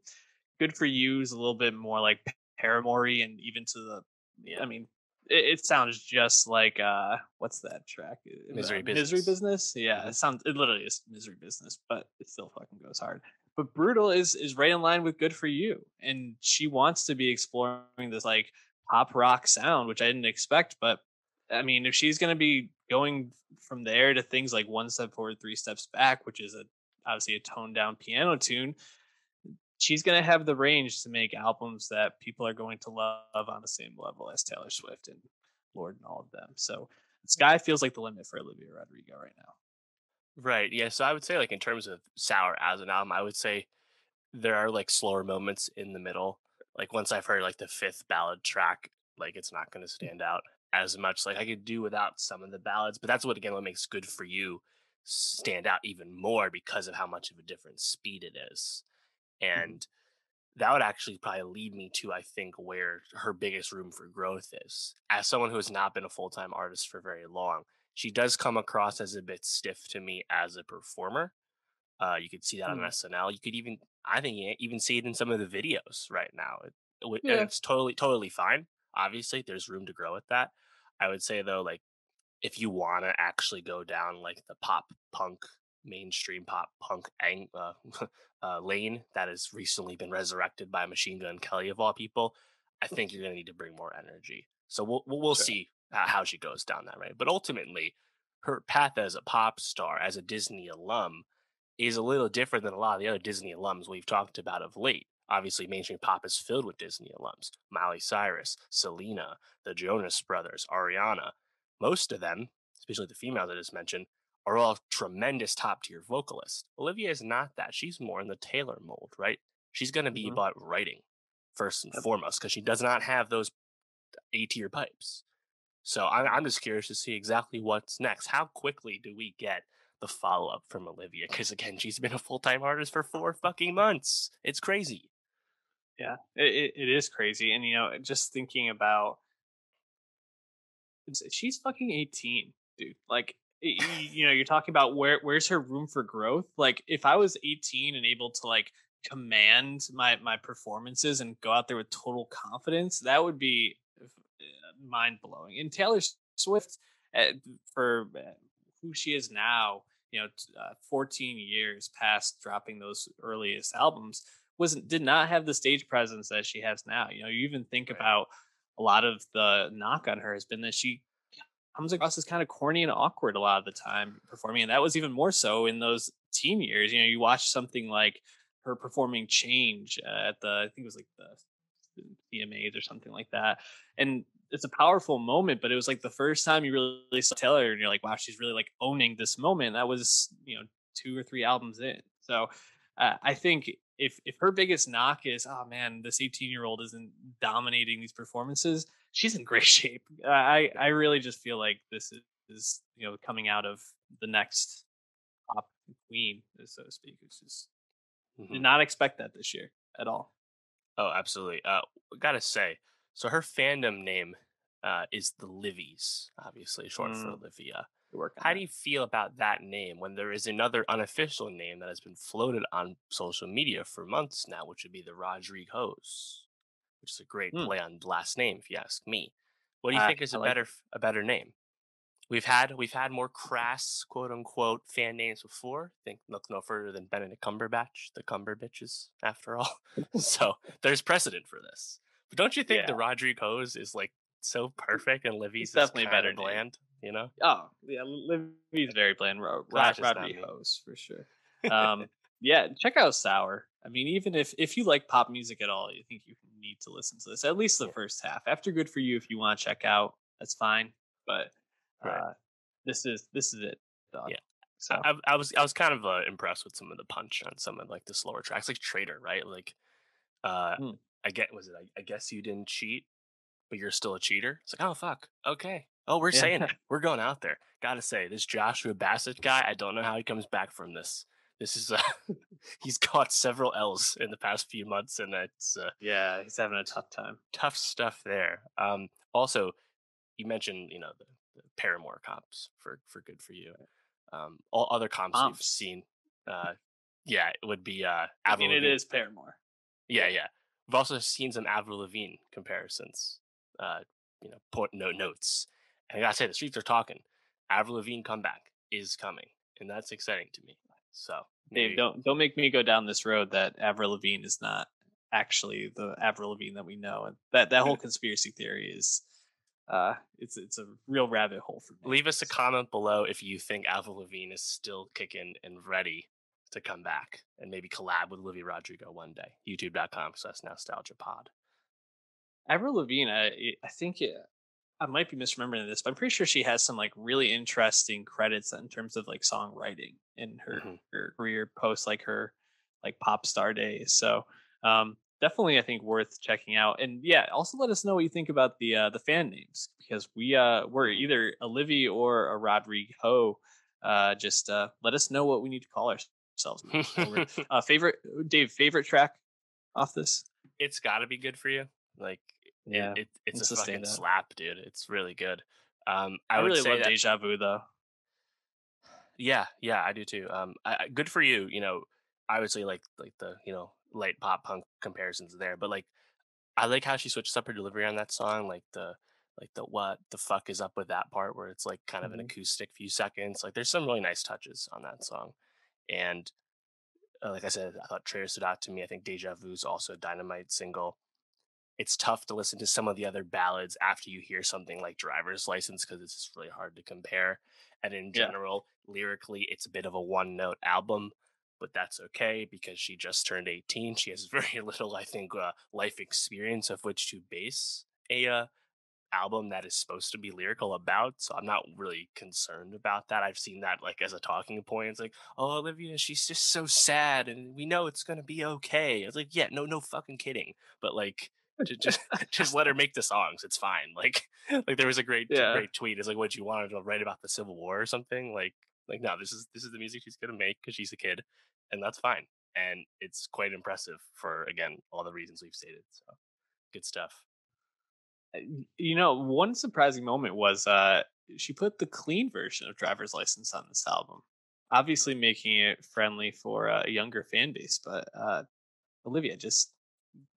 Good for You is a little bit more like Paramore, and even to the, I Yeah, mean, it sounds just like what's that track? Misery Misery Business. Business. Yeah, Hmm. it literally is Misery Business, but it still fucking goes hard. But Brutal is right in line with Good for You, and she wants to be exploring this like pop rock sound, which I didn't expect. But I mean, if she's gonna be going from there to things like One Step Forward, Three Steps Back, which is obviously a toned down piano tune, she's going to have the range to make albums that people are going to love on the same level as Taylor Swift and Lord and all of them. So the sky feels like the limit for Olivia Rodrigo right now. Right. Yeah. So I would say, like, in terms of Sour as an album, I would say there are like slower moments in the middle. Like once I've heard like the fifth ballad track, like it's not going to stand out as much. Like I could do without some of the ballads, but that's what makes Good for You stand out even more because of how much of a different speed it is. Mhm. And that would actually probably lead me to, I think, where her biggest room for growth is. As someone who has not been a full time artist for very long, she does come across as a bit stiff to me as a performer. You could see that on Mm. SNL. You could even, I think, even see it in some of the videos right now. And Yeah. it's totally fine. Obviously, there's room to grow with that. I would say though, like if you want to actually go down like the pop punk mainstream pop punk lane that has recently been resurrected by Machine Gun Kelly of all people, I think you're going to need to bring more energy. So we'll Sure. see how she goes down that right. But ultimately, her path as a pop star, as a Disney alum, is a little different than a lot of the other Disney alums we've talked about of late. Obviously, mainstream pop is filled with Disney alums: Miley Cyrus, Selena, the Jonas Brothers, Ariana. Most of them, especially the females I just mentioned, are all tremendous top tier vocalists. Olivia is not that. She's more in the Taylor mold, right? She's going to be Hmm. about writing first and Yep. foremost because she does not have those A tier pipes. So I'm just curious to see exactly what's next. How quickly do we get the follow up from Olivia? Because again, she's been a full time artist for 4 fucking months. It's crazy. Yeah, it is crazy. And, just thinking about she's fucking 18, dude. Like, you're talking about where's her room for growth? Like, if I was 18 and able to like command my performances and go out there with total confidence, that would be mind blowing. And Taylor Swift, uh, for who she is now, 14 years past dropping those earliest albums, wasn't did not have the stage presence that she has now. You even think Right. about a lot of the knock on her has been that she comes across as kind of corny and awkward a lot of the time performing, and that was even more so in those teen years. You watch something like her performing Change at the, I think it was like the CMAs or something like that, and it's a powerful moment. But it was like the first time you really saw Taylor, and you're like, wow, she's really like owning this moment. That was 2 or 3 albums in. So I think if her biggest knock is, oh man, this 18-year-old isn't dominating these performances, she's in great shape. I really just feel like this is coming out of the next pop queen, so to speak. It's just Hmm. did not expect that this year at all. Oh, absolutely. Gotta say, so her fandom name is the Livies, obviously short for Mm, Olivia. we work on How do that. you feel about that name when there is another unofficial name that has been floated on social media for months now, which would be the Rodrigos, which is a great Mm, play on the last name, if you ask me. What do you I think is I a like better it. name? We've had more crass quote unquote fan names before. Think look no further than Benedict Cumberbatch, the Cumber bitches, after all. So there's precedent for this. But don't you think the Yeah, Rodriguez is like so perfect and it's Livy's is definitely a kind better of name. bland, you know? Oh yeah, Livy's very bland. Glad it's just not Rodri me. Hose for sure. Yeah, check out Sour. I mean, even if you like pop music at all, you think you need to listen to this at least the Yeah, first half. After Good for You, if you want to check out, that's fine. But right. uh, this is it, dog. Yeah. So I was kind of impressed with some of the punch on some of like the slower tracks, like Trader, right? Like uh mm, I guess you didn't cheat, but you're still a cheater. It's like, oh fuck, okay. Oh, we're yeah, saying it. We're going out there. Gotta say, this Joshua Bassett guy, I don't know how he comes back from this. This is he's caught several L's in the past few months, and it's yeah, he's having a tough time. tough stuff there. Also, you mentioned the Paramore comps for Good for You. All other comps we've Comps. seen, uh, yeah, it would be I Avril mean, it Lavigne. is Paramore. Yeah, yeah. We've also seen some Avril Lavigne comparisons. Uh, point notes. And I gotta say, the streets are talking. Avril Lavigne comeback is coming, and that's exciting to me. So Dave, maybe don't make me go down this road that Avril Lavigne is not actually the Avril Lavigne that we know, and that whole conspiracy theory is it's a real rabbit hole for me. leave us a So comment below if you think Avril Lavigne is still kicking and ready to come back and maybe collab with Olivia Rodrigo one day. YouTube.com/nostalgiapod. Avril Lavigne, I think I might be misremembering this, but I'm pretty sure she has some like really interesting credits in terms of like songwriting in Hmm. her career post like her like pop star days. So definitely I think worth checking out. And yeah, also let us know what you think about the fan names because we're Hmm. either a Livy or a Rodrigo. Just let us know what we need to call ourselves moving forward. Favorite track off this? It's got to be good for you. Like Yeah, it's a it's a fucking standout. slap, dude. It's really good. I I would really say love that. Deja Vu though. Yeah, yeah, I do too. Good for you. Obviously like the light pop punk comparisons there, but like I like how she switches up her delivery on that song, like the what the fuck is up with that part where it's like kind of an Mhm. acoustic few seconds. Like there's some really nice touches on that song. And like I said, I thought Traitor stood out to me. I think Deja Vu's also a dynamite single. It's tough to listen to some of the other ballads after you hear something like Driver's License because it's just really hard to compare. And in Yeah. general, lyrically, it's a bit of a one note album, but that's okay because she just turned 18. She has very little, I think, life experience of which to base a album that is supposed to be lyrical about. So I'm not really concerned about that. I've seen that like as a talking point. It's like, oh, Olivia, she's just so sad and we know it's gonna be okay. It's like, yeah, no fucking kidding. But like just just let her make the songs. It's fine. Like there was a Yeah. great tweet. It's like, what, you wanted to write about the Civil War or something? Like no, this is the music she's gonna make because she's a kid, and that's fine. And it's quite impressive for, again, all the reasons we've stated. So good stuff. One surprising moment was she put the clean version of Driver's License on this album, obviously making it friendly for a younger fan base. But Olivia, just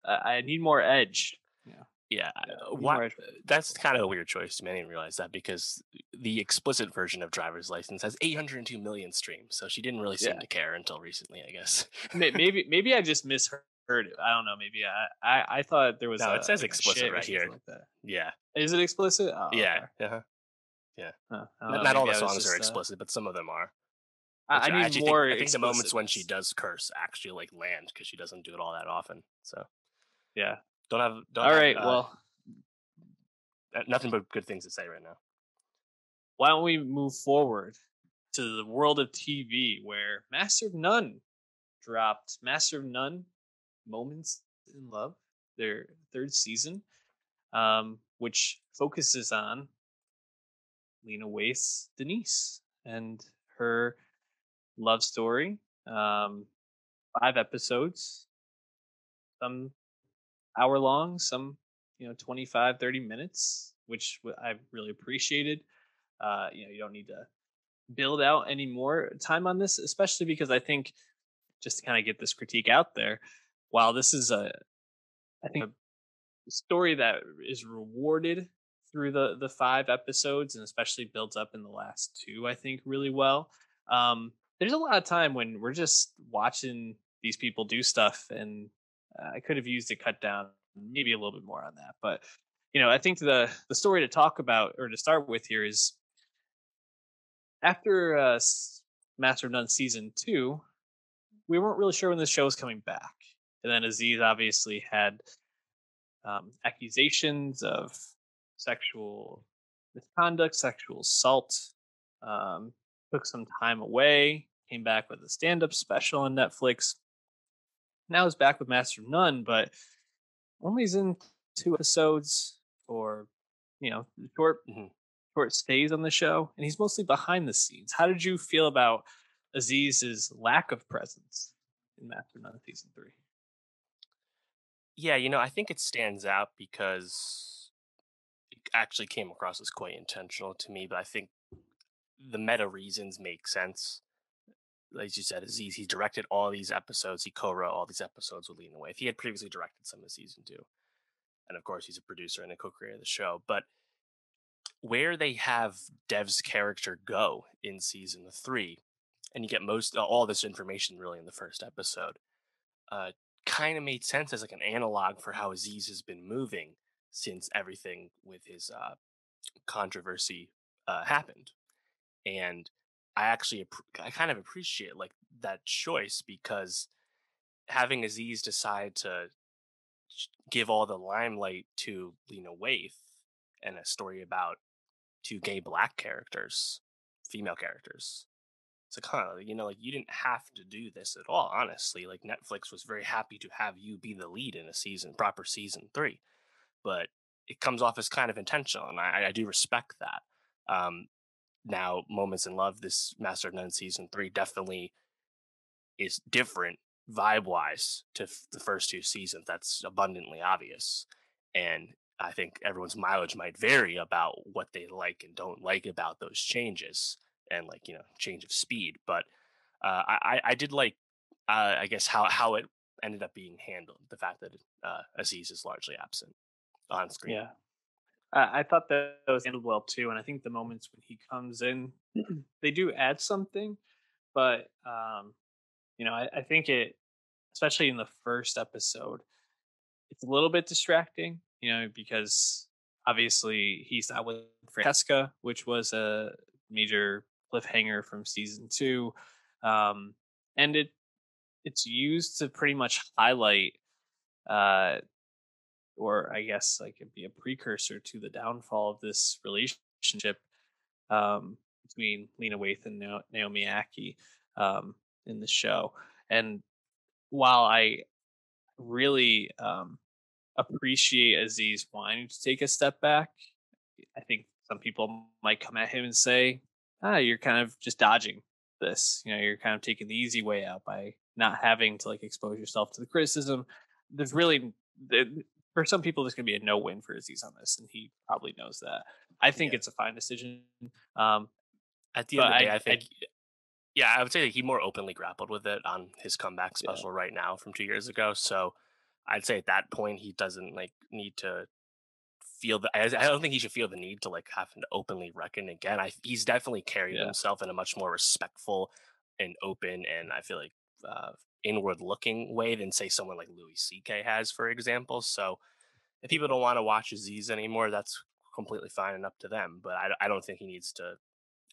I need more edge. Yeah, Yeah, I need more edge. that's kind of a weird choice to me. I didn't realize that because the explicit version of Driver's License has 802 million streams, so she didn't really seem Yeah, to care until recently, I guess. maybe I just misheard it. I don't know. Maybe I thought there was No, it says like a explicit shit or right something here. like that. Yeah, Is it explicit? Oh, yeah, okay. yeah. I don't Not, know. not all Maybe the I was songs are just explicit, but some of them are. I Which I need actually think more the moments when she explicitness. does curse actually like land because she doesn't do it all that often. So Yeah. don't All have right. Well, nothing but good things to say right now. why don't we move forward to the world of TV where Master of None dropped Master of None Moments in Love, their third season, which focuses on Lena Waite's Denise and her love story. 5 episodes, some hour long, some 25, 30 minutes, which I really appreciated. You don't need to build out any more time on this, especially because I think, just to kind of get this critique out there, while this is I think a story that is rewarded through the 5 episodes and especially builds up in the last two, I think really well. There's a lot of time when we're just watching these people do stuff, and I could have used to cut down maybe a little bit more on that. But I think the story to talk about or to start with here is after Master of None season two, we weren't really sure when this show was coming back. And then Aziz obviously had accusations of sexual misconduct, sexual assault, um, took some time away, came back with a stand up special on Netflix. Now he's back with Master of None, but only is in 2 episodes or, short Mhm. short stays on the show, and he's mostly behind the scenes. How did you feel about Aziz's lack of presence in Master of None season three? Yeah, I think it stands out because it actually came across as quite intentional to me, but I think the meta reasons make sense. Like you said, Aziz, he directed all these episodes, he co-wrote all these episodes with Lena Waithe. He had previously directed some of season two. And of course, he's a producer and a co-creator of the show. But where they have Dev's character go in season three, and you get most all this information really in the first episode, uh, kind of made sense as like an analog for how Aziz has been moving since everything with his controversy happened. And I kind of appreciate like that choice because having Aziz decide to give all the limelight to Lena Waithe and a story about two gay black characters, female characters. It's like, like you didn't have to do this at all, honestly. Like Netflix was very happy to have you be the lead in a proper season three, but it comes off as kind of intentional, and I do respect that. Now, Moments in Love, this Master of None season three definitely is different vibe wise to the first two seasons. That's abundantly obvious. And I think everyone's mileage might vary about what they like and don't like about those changes and like, change of speed. But I did like, I guess, how it ended up being handled. The fact that Aziz is largely absent on screen. Yeah. I thought that was handled well too, and I think the moments when he comes in, they do add something. But I think it, especially in the first episode, it's a little bit distracting, because obviously he's not with Francesca, which was a major cliffhanger from season two. And it's used to pretty much highlight, uh, or I guess like it'd be a precursor to the downfall of this relationship, between Lena Waithe and Naomi Aki, in the show. And while I really, appreciate Aziz wanting to take a step back, I think some people might come at him and say, you're kind of just dodging this. You're kind of taking the easy way out by not having to like expose yourself to the criticism. There's really, for some people, there's going to be a no win for Aziz on this, and he probably knows that. I think Yeah. it's a fine decision. Um, At the but end of the day, I I think, yeah, I would say that he more openly grappled with it on his comeback yeah, special right now from 2 years ago. So I'd say at that point he doesn't like need to feel the. I don't think he should feel the need to like having to openly reckon again. He's definitely carried yeah, himself in a much more respectful and open and I feel like uh, inward looking way than say someone like Louis C.K. has, for example. So if people don't want to watch Aziz anymore, that's completely fine and up to them. But I don't think he needs to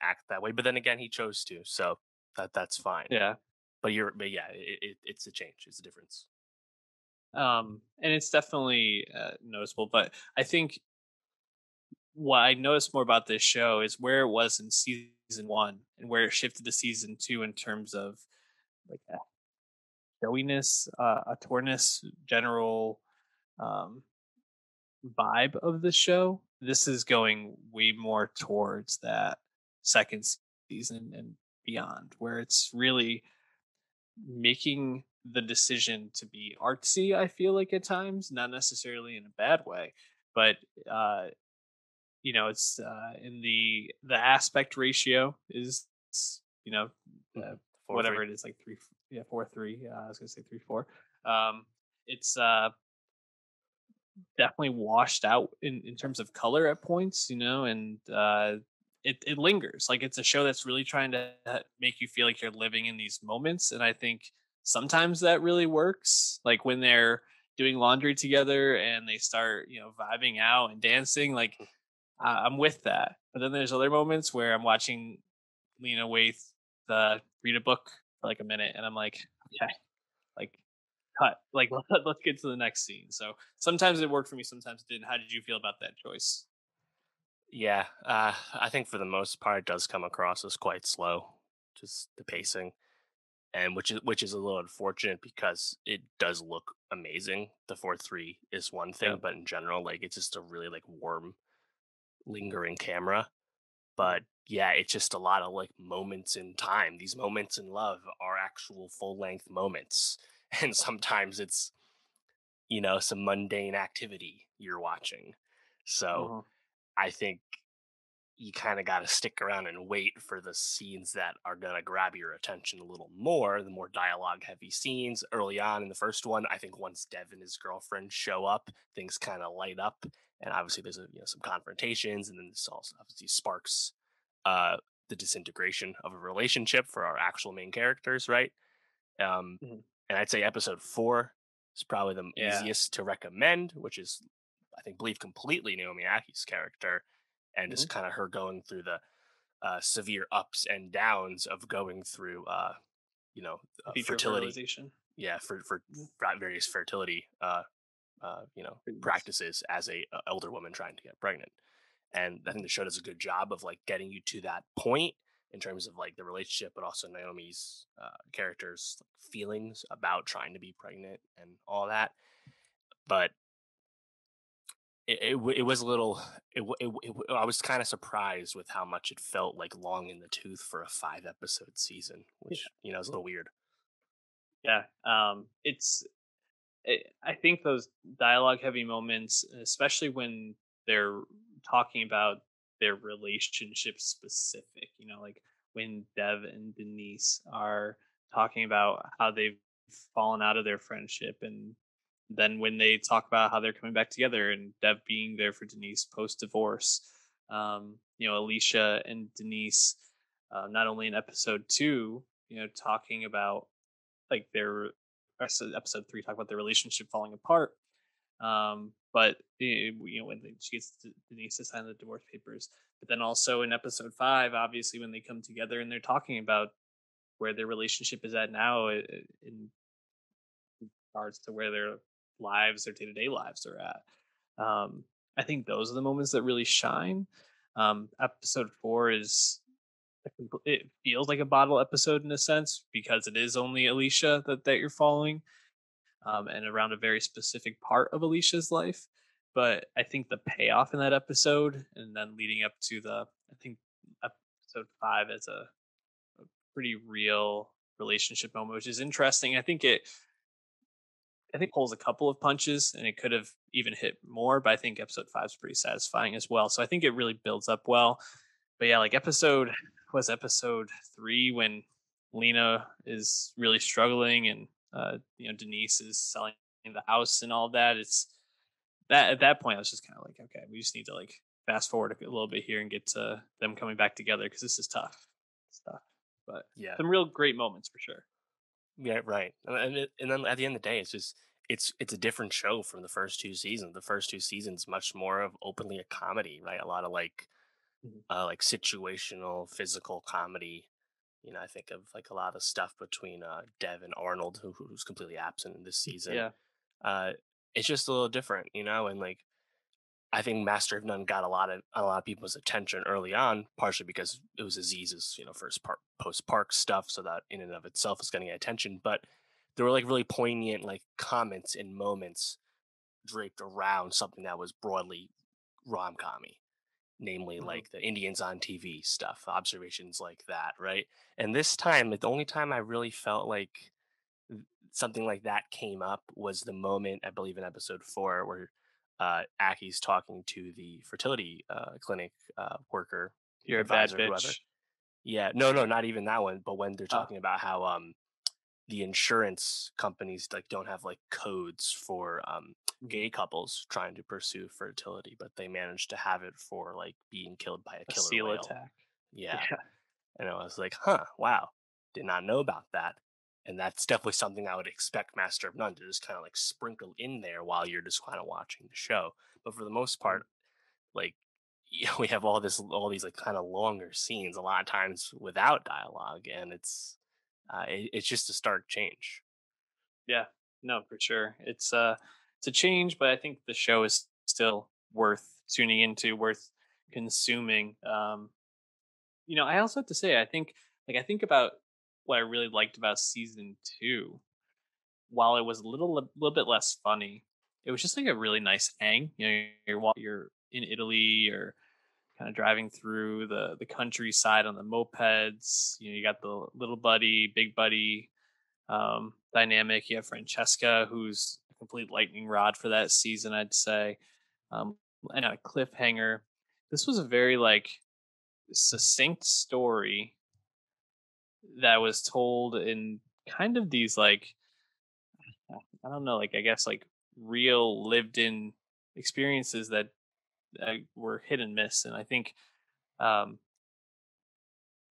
act that way. But then again, he chose to, so that's fine. yeah. But yeah, it's a change. It's a difference. And it's definitely noticeable. But I think what I noticed more about this show is where it was in season one and where it shifted to season two in terms of like a showiness, a tourness, general, um, vibe of the show. This is going way more towards that second season and beyond, where it's really making the decision to be artsy. I feel like at times, not necessarily in a bad way, but uh, it's in the aspect ratio is, you know Mhm. 4-3. whatever it is, like three, yeah, 4-3. I was gonna say 3-4. um it's definitely washed out in terms of color at points, and it lingers. Like it's a show that's really trying to make you feel like you're living in these moments, and I think sometimes that really works. Like when they're doing laundry together and they start, vibing out and dancing. Like I'm with that. But then there's other moments where I'm watching Lena Waithe read a book for like a minute, and I'm like, okay, like cut. Like let's get to the next scene. So sometimes it worked for me, sometimes it didn't. How did you feel about that choice? Yeah, I think for the most part, it does come across as quite slow, just the pacing, and which is a little unfortunate because it does look amazing. The 4-3 is one Yeah. thing, but in general, like it's just a really like warm, lingering camera. Mhm. But yeah, it's just a lot of like moments in time. These moments in love are actual full length moments, and sometimes it's some mundane activity you're watching. So Mhm. I think you kind of got to stick around and wait for the scenes that are going to grab your attention a little more, the more dialogue heavy scenes early on in the first one. I think once Dev and his girlfriend show up, things kind of light up. And obviously there's some confrontations, and then this also obviously sparks uh, the disintegration of a relationship for our actual main characters, right? Um, Mhm. and I'd say episode 4 is probably the Yeah. easiest to recommend, which is, I think, believe completely Naomi Aki's character, and Mhm. just kind of her going through the severe ups and downs of going through, The future of her fertility. realization. Yeah, for Mhm. various fertility, Treatments. practices as a elder woman trying to get pregnant. And I think Mhm. the show does a good job of like getting you to that point in terms of like the relationship, but also Naomi's character's like, feelings about trying to be pregnant and all that. But it was a little. I was kind of surprised with how much it felt like long in the tooth for a 5 episode season, Yeah. which is a little weird. Yeah. I think those dialogue heavy moments, especially when they're talking about their relationship specific, like when Dev and Denise are talking about how they've fallen out of their friendship, and then when they talk about how they're coming back together and Dev being there for Denise post divorce, Alicia and Denise, not only in episode two, talking about like their episode 3 talk about their relationship falling apart. But when she gets Denise to sign the divorce papers, but then also in episode 5, obviously when they come together and they're talking about where their relationship is at now, in regards to where their lives, their day to day lives are at. I think those are the moments that really shine. Episode 4 is it feels like a bottle episode in a sense because it is only Alicia that you're following, and around a very specific part of Alicia's life. But I think the payoff in that episode, and then leading up to I think episode 5 is a pretty real relationship moment, which is interesting. I think pulls a couple of punches, and it could have even hit more. But I think episode 5 is pretty satisfying as well. So I think it really builds up well. But yeah, like episode 3 when Lena is really struggling, and Denise is selling the house and all that. It's that at that point I was just kind of like, okay, we just need to like fast forward a little bit here and get to them coming back together because this is tough stuff. But Yeah. some real great moments for sure. Yeah, right. And then at the end of the day, it's a different show from the first two seasons. The first two seasons much more of openly a comedy, right? A lot of Mhm. like situational physical comedy. I think of like a lot of stuff between Dev and Arnold, who's completely absent in this season. Yeah, Uh, it's just a little different, and like I think Master of None got a lot of people's attention early on, partially because it was Aziz's first post Park stuff, so that in and of itself is getting attention. But there were like really poignant like comments and moments draped around something that was broadly rom-commy, namely mhm. like the Indians on TV stuff, observations like that, right? And this time, the only time I really felt like something like that came up was the moment, I believe, in episode 4 where Aki's talking to the fertility clinic worker, You're a bad advisor, whoever. bitch. Yeah, no, not even that one. But when they're Oh, talking about how the insurance companies like don't have like codes for mhm. gay couples trying to pursue fertility, but they managed to have it for like being killed by a A killer seal whale. attack. Yeah, Yeah. and I was like, huh, wow, did not know about that. And that's definitely something I would expect Master of None to just kind of like sprinkle in there while you're just kind of watching the show. But for the most Mhm. part, like we have all these like kind of longer scenes, a lot of times without dialogue, and it's just a stark change. Yeah. No, for sure. It's a change, but I think the show is still worth tuning into, worth consuming. I also have to say, I think about what I really liked about season 2. While it was little bit less funny, it was just like a really nice hang. You're in Italy, or kind of driving through the countryside on the mopeds. You got the little buddy, big buddy dynamic. You have Francesca, who's a complete lightning rod for that season, I'd say. Um, and a cliffhanger. This was a very like succinct story that was told in kind of these like, I don't know, like I guess like real lived in experiences that were hit and miss. And um,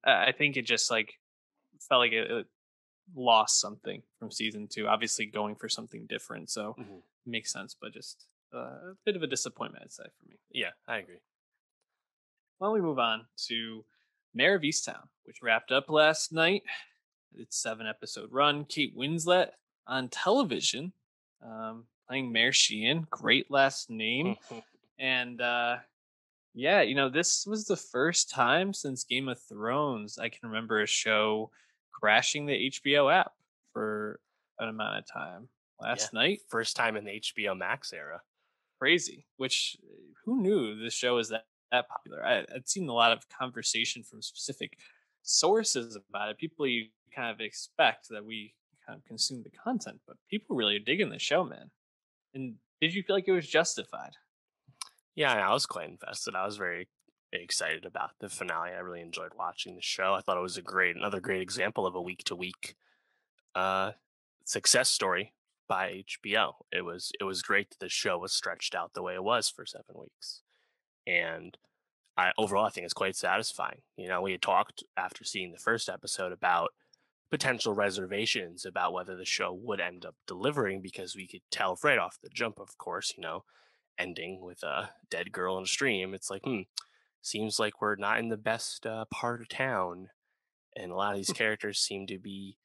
I think it just like felt like it lost something from season 2. Obviously, going for something different, so Hmm. it makes sense. But just a bit of a disappointment, I'd say, for me. Yeah, I agree. Why don't we move on to Mare of Easttown, which wrapped up last night. Its 7 episode run. Kate Winslet on television, playing Mare Sheehan. Great last name. And yeah, this was the first time since Game of Thrones I can remember a show crashing the HBO app for an amount of time. Yeah, Last night, first time in the HBO Max era. crazy. Which who knew this show is that popular? I'd seen a lot of conversation from specific sources about it. People you kind of expect that we kind of consume the content, but people really are digging the show, man. And did you feel like it was justified? Yeah, I was quite invested. I was very excited about the finale. I really enjoyed watching the show. I thought it was another great example of a week to week uh success story by HBO. It was great that the show was stretched out the way it was for 7 weeks. And I overall I think it's quite satisfying. We had talked after seeing the first episode about potential reservations about whether the show would end up delivering because we could tell right off the jump, of course, ending with a dead girl in a stream. It's like, seems like we're not in the best part of town. And a lot of these characters seem to be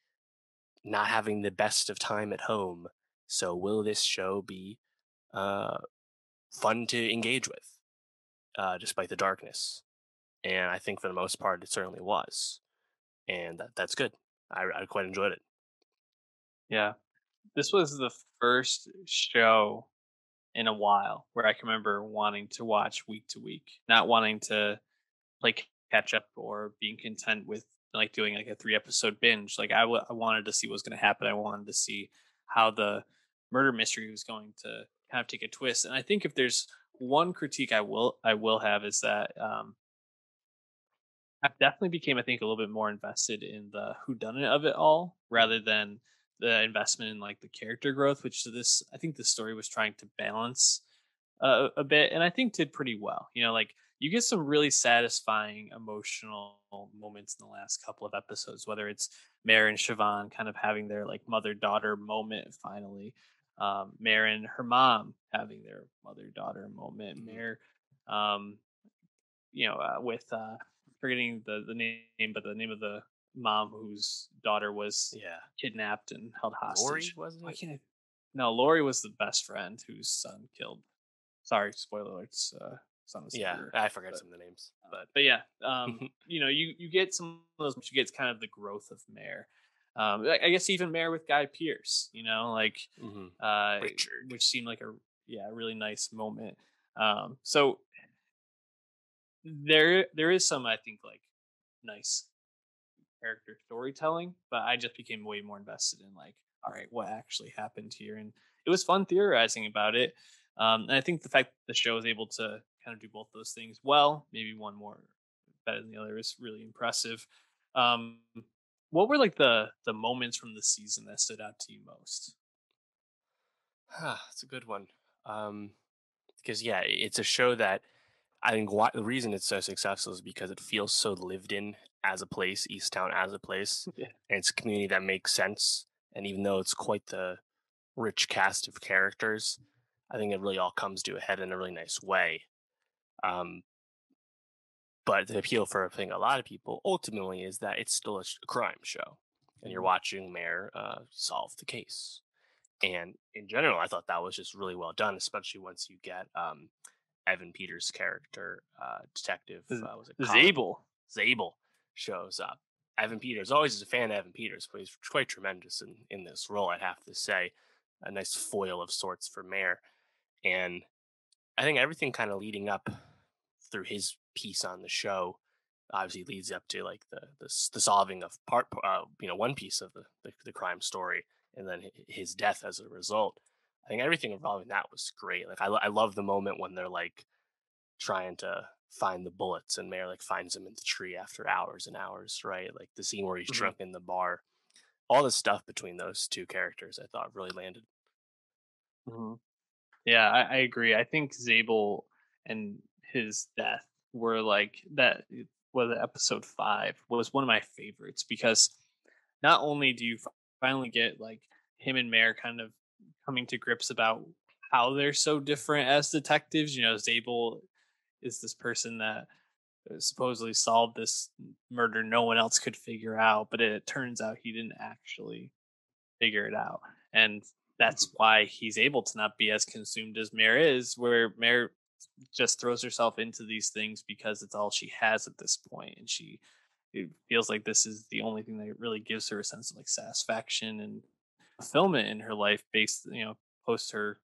not having the best of time at home. So will this show be uh, fun to engage with, despite the darkness? And I think for the most part, it certainly was, and that's good. I quite enjoyed it. Yeah. This was the first show in a while where I can remember wanting to watch week to week, not wanting to play catch up or being content with like doing like a 3 episode binge. Like I wanted to see what was going to happen. I wanted to see how the murder mystery was going to kind of take a twist. And I think if there's one critique I will have is that I definitely became, I think, a little bit more invested in the whodunit of it all rather than the investment in like the character growth, which this I think the story was trying to balance a bit, and I think did pretty well. Like you get some really satisfying emotional moments in the last couple of episodes, whether it's Mare and Siobhan kind of having their like mother daughter moment finally, Mare and her mom having their mother daughter moment, Mhm. Mare with forgetting the name, but the name of the mom whose daughter was Yeah, kidnapped and held Lori hostage. wasn't Why it? can't I? No, Lori was the best friend whose son killed. Sorry, spoiler alerts. Son was the Yeah, murderer. I forget But some of the names, but yeah, you get some of those, but you get kind of the growth of Mare. I guess even Mare with Guy Pearce, like hmm uh, Richard. which seemed like a yeah really nice moment. So there is some I think like nice character storytelling, but I just became way more invested in like, all right, what actually happened here, and it was fun theorizing about it. And I think the fact that the show is able to kind of do both those things well, maybe one more better than the other, is really impressive. Um, what were like the moments from the season that stood out to you most? That's a good one. Um, because yeah, it's a show that I think the reason it's so successful is because it feels so lived in as a place, Easttown as a place, Yeah. and it's a community that makes sense. And even though it's quite the rich cast of characters, I think it really all comes to a head in a really nice way. Um, but the appeal for I think a lot of people ultimately is that it's still a crime show, and you're Mhm. watching Mayor solve the case. And in general, I thought that was just really well done, especially once you get Evan Peters' character, detective, Z- was it Colin Zabel. Zabel, shows up. Evan Peters, always is a fan of Evan Peters, but he's quite tremendous in this role, I'd have to say. A nice foil of sorts for Mayor. And I think everything kind of leading up through his piece on the show obviously leads up to like the solving of one piece of the crime story, and then his death as a result. I think everything involving that was great. Like I love the moment when they're like trying to find the bullets and Mayor like finds them in the tree after hours and hours, right? Like the scene where he's Mhm. drunk in the bar. All the stuff between those two characters I thought really landed. Mhm. Yeah, I agree. I think Zabel and his death were like that. Was episode 5 was one of my favorites because not only do you finally get like him and Mare kind of coming to grips about how they're so different as detectives. Zabel is this person that supposedly solved this murder no one else could figure out, but it turns out he didn't actually figure it out. And Mhm. that's why he's able to not be as consumed as Mare is, where Mare just throws herself into these things because it's all she has at this point, and it feels like this is the only thing that really gives her a sense of like satisfaction and fulfillment in her life, based post her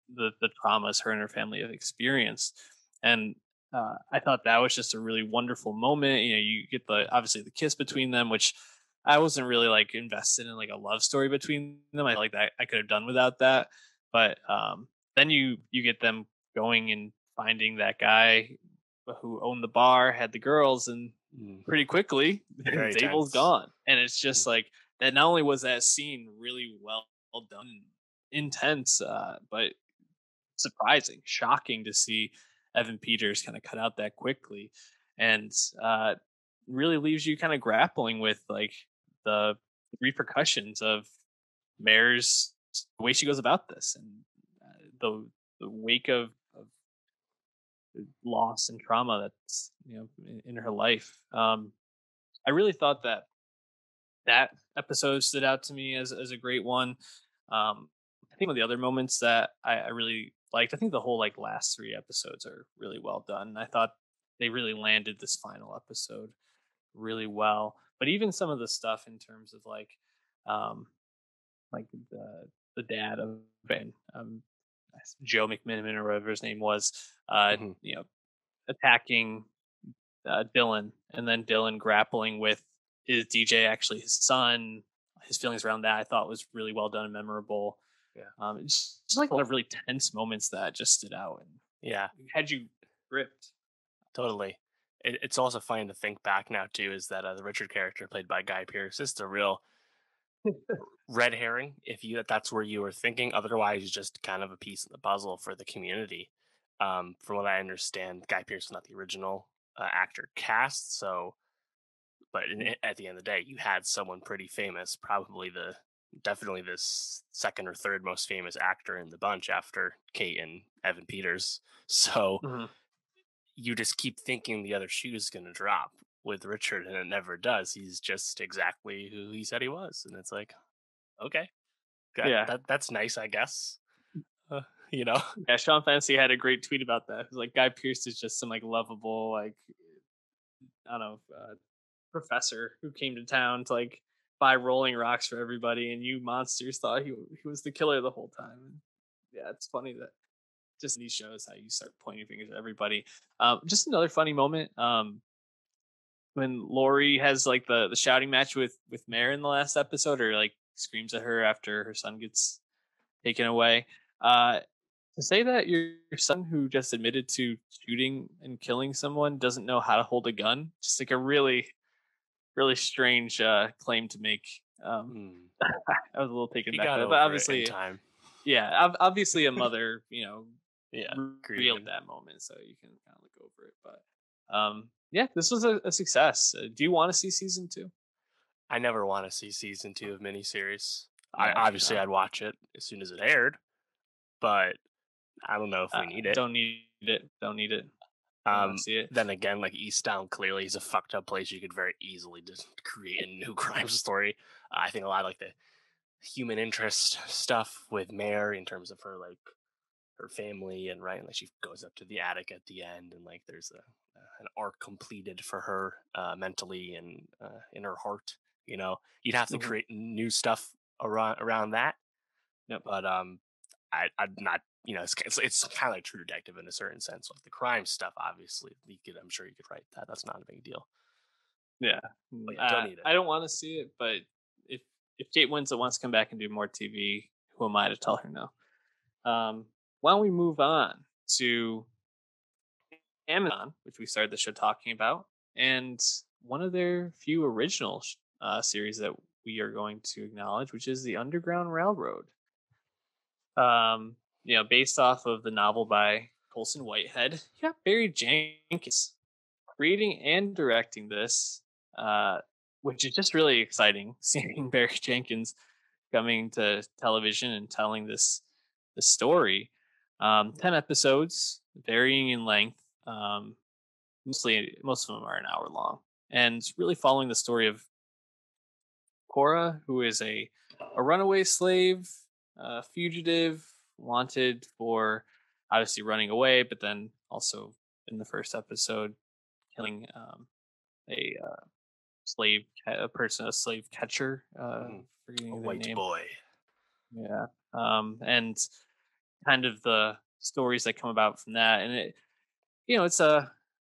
the traumas her and her family have experienced. And I thought that was just a really wonderful moment. You get the obviously the kiss between them, which I wasn't really like invested in like a love story between them. I like that I could have done without that. But then you get them going and finding that guy who owned the bar, had the girls, and Mm, pretty quickly very Zabel's tense. gone. And it's just Mhm. like that. Not only was that scene really well done, and intense, but surprising, shocking to see Evan Peters kind of cut out that quickly, and uh, really leaves you kind of grappling with like the repercussions of Mare's the way she goes about this, and the wake of loss and trauma that's in her life. I really thought that episode stood out to me as a great one. I think one of the other moments that I really liked, I think the whole like last three episodes are really well done. I thought they really landed this final episode really well. But even some of the stuff in terms of um, like the dad of Ben, Joe McMiniman or whatever his name was, Hmm. attacking Dylan, and then Dylan grappling with is DJ actually his son? His feelings around that I thought was really well done and memorable. Yeah. It's just like a lot of really tense moments that just stood out and Yeah, had you gripped. totally. It's also funny to think back now too, is that the Richard character played by Guy Pearce is a real red herring if you that's where you were thinking. Otherwise, just kind of a piece of the puzzle for the community. From what I understand, Guy Pearce is not the original actor cast, so but at the end of the day, you had someone pretty famous, probably the definitely this second or third most famous actor in the bunch after Kate and Evan Peters. So Mhm. you just keep thinking the other shoe is going to drop with Richard, and it never does. He's just exactly who he said he was, and it's like, okay, Yeah, that's nice, I guess. Uh, you know, yeah. Sean Fancy had a great tweet about that. It was like Guy Pearce is just some like lovable like I don't know professor who came to town to like buy rolling rocks for everybody, and you monsters thought he was the killer the whole time. And yeah, it's funny that just in these shows how you start pointing fingers at everybody. Just another funny moment. When Lori has like the shouting match with Mare in the last episode, or like screams at her after her son gets taken away. Uh, to say that your son who just admitted to shooting and killing someone doesn't know how to hold a gun, just like a really strange claim to make. Um, mm, I was a little taken he back got by it, but over it in obviously, time. yeah, obviously a mother, Yeah, reeled grieving. that moment, so you can kind of look over it. But yeah, this was a success. Do you want to see season two? I never want to see season two of miniseries. I Yeah, obviously no, I'd watch it as soon as it aired, but I don't know if we need it. don't need it. Don't need it. Don't want to see it. Then again, like Easttown clearly is a fucked up place. You could very easily just create a new crime story. I think a lot of like the human interest stuff with Mare in terms of her like her family and right, like she goes up to the attic at the end, and like there's an arc completed for her mentally and in her heart. You'd have to Mhm. create new stuff around that, Yep. but I'm not. It's kind of like True Detective in a certain sense. Like the crime stuff, obviously, I'm sure you could write that. That's not a big deal. Yeah. But yeah, don't need it. I don't want to see it, but if if Kate Winslet wants to come back and do more TV, who am I to tell her no? Um, why don't we move on to Amazon, which we started the show talking about, and one of their few original series that we are going to acknowledge, which is the Underground Railroad. Based off of the novel by Colson Whitehead, you got Barry Jenkins creating and directing this, uh, which is just really exciting. Seeing Barry Jenkins coming to television and telling this story. 10 episodes, varying in length. Most of them are an hour long, and it's really following the story of Cora, who is a runaway slave, fugitive, wanted for obviously running away, but then also in the first episode killing a a slave catcher, Mhm. A forgetting their white name. boy. Yeah, and kind of the stories that come about from that, and it's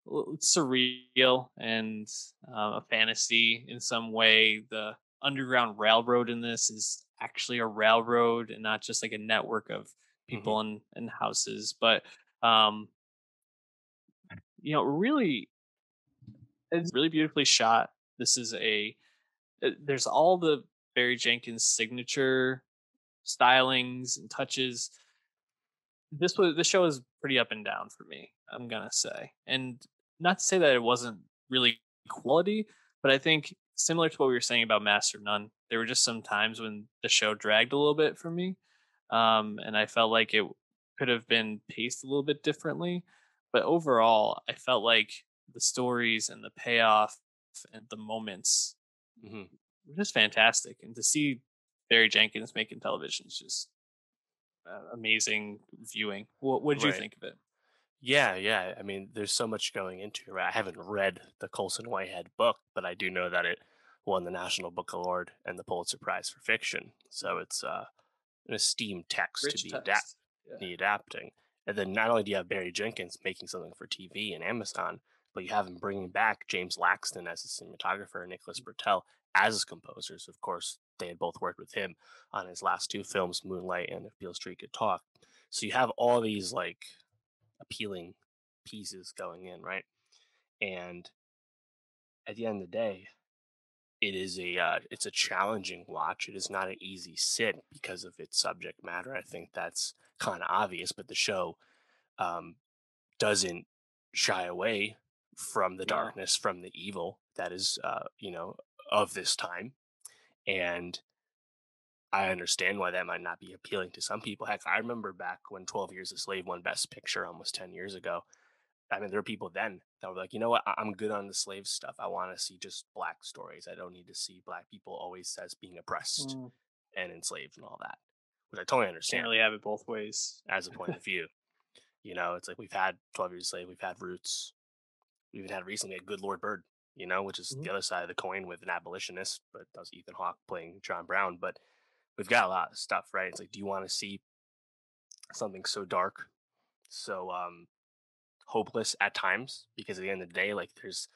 it's surreal and a fantasy in some way. The Underground Railroad in this is actually a railroad and not just like a network of Mhm. people and houses. But um, really, it's really beautifully shot. This is there's all the Barry Jenkins signature stylings and touches. This show is pretty up and down for me, I'm gonna say. And not to say that it wasn't really quality, but I think similar to what we were saying about Master of None, there were just some times when the show dragged a little bit for me, and I felt like it could have been paced a little bit differently. But overall, I felt like the stories and the payoff and the moments Hmm. were just fantastic. And to see Barry Jenkins making television is just amazing viewing. What did you Right. think of it? Yeah, yeah. I mean, there's so much going into it. Right? I haven't read the Colson Whitehead book, but I do know that it won the National Book Award and the Pulitzer Prize for fiction. So it's an esteemed text to Rich be text. Yeah. adapting. And then not only do you have Barry Jenkins making something for TV and Amazon, but you have him bringing back James Laxton as a cinematographer and Nicholas Bertel as his composers. Of course, they had both worked with him on his last two films, Moonlight and If Beale Street Could Talk. So you have all these like appealing pieces going in, right? And at the end of the day, it's a challenging watch. It is not an easy sit because of its subject matter. I think that's kind of obvious, but the show um, doesn't shy away from the No. darkness, from the evil that is, of this time. And I understand why that might not be appealing to some people. Heck, I remember back when 12 Years a Slave won Best Picture almost 10 years ago. I mean, there were people then that were like, you know what, I'm good on the slave stuff. I want to see just black stories. I don't need to see black people always as being oppressed Mm, and enslaved and all that, which I totally can't understand really have it both ways. as a point of view. It's like we've had 12 Years a Slave, we've had Roots, we even had recently a Good Lord Bird, which is Mhm. the other side of the coin with an abolitionist, but does Ethan Hawke playing John Brown. But we've got a lot of stuff, right? It's like, do you want to see something so dark, so hopeless at times? Because at the end of the day, like there's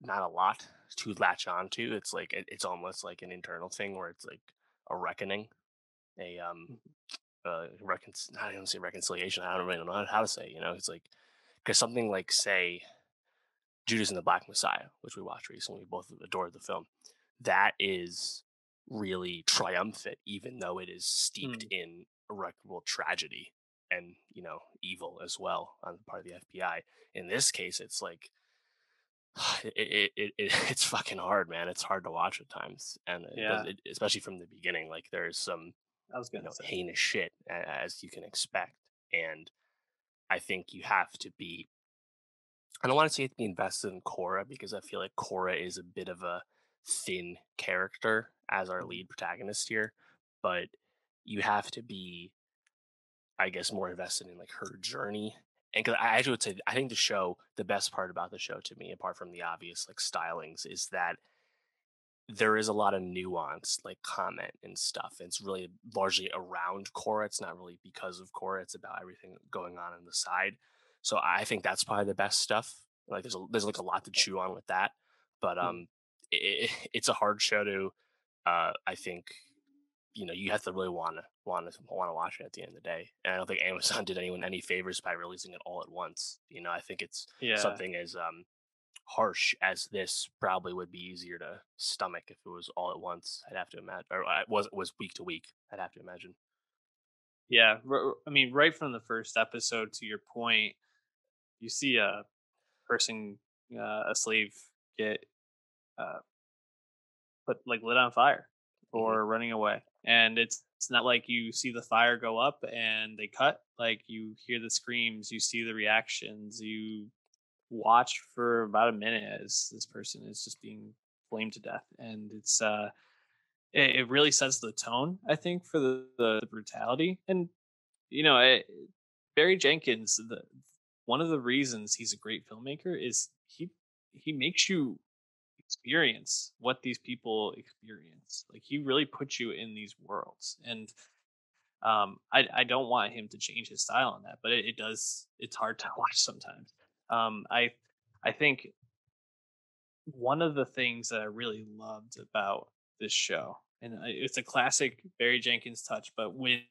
not a lot to latch onto. It's like it's almost like an internal thing where it's like a reckoning, a Mhm. I don't say reconciliation. I don't really know how to say. It's like because something like say Judas and the Black Messiah, which we watched recently, we both adored the film. That is really triumphant, even though it is steeped Mm. in irreparable tragedy and evil as well on the part of the FBI. In this case, it's like it's fucking hard, man. It's hard to watch at times, and Yeah, especially from the beginning. Like there's some I was gonna say. heinous shit as you can expect, and I think you have to be. I don't want to say you have to be invested in Cora because I feel like Cora is a bit of a thin character as our Mhm. lead protagonist here, but you have to be, I guess, more invested in like her journey. And because I actually would say, I think the best part about the show to me, apart from the obvious like stylings, is that there is a lot of nuance, like comment and stuff. It's really largely around Cora. It's not really because of Cora. It's about everything going on the side. So I think that's probably the best stuff. Like there's like a lot to chew on with that, but Mm. it's a hard show to. I think you have to really want to watch it at the end of the day. And I don't think Amazon did anyone any favors by releasing it all at once. I think it's Yeah, something as harsh as this probably would be easier to stomach if it was all at once. I'd have to imagine, or was week to week. I'd have to imagine. yeah. I mean, right from the first episode, to your point, you see a person, a slave, get uh, put like lit on fire Hmm. for running away, and it's not like you see the fire go up and they cut. Like you hear the screams, you see the reactions, you watch for about a minute as this person is just being flamed to death, and it really sets the tone, I think, for the brutality. And Barry Jenkins, the one of the reasons he's a great filmmaker is he makes you experience what these people experience. Like he really puts you in these worlds, and I don't want him to change his style on that, but it does. It's hard to watch sometimes. Um, I I think one of the things that I really loved about this show, and it's a classic Barry Jenkins touch, but when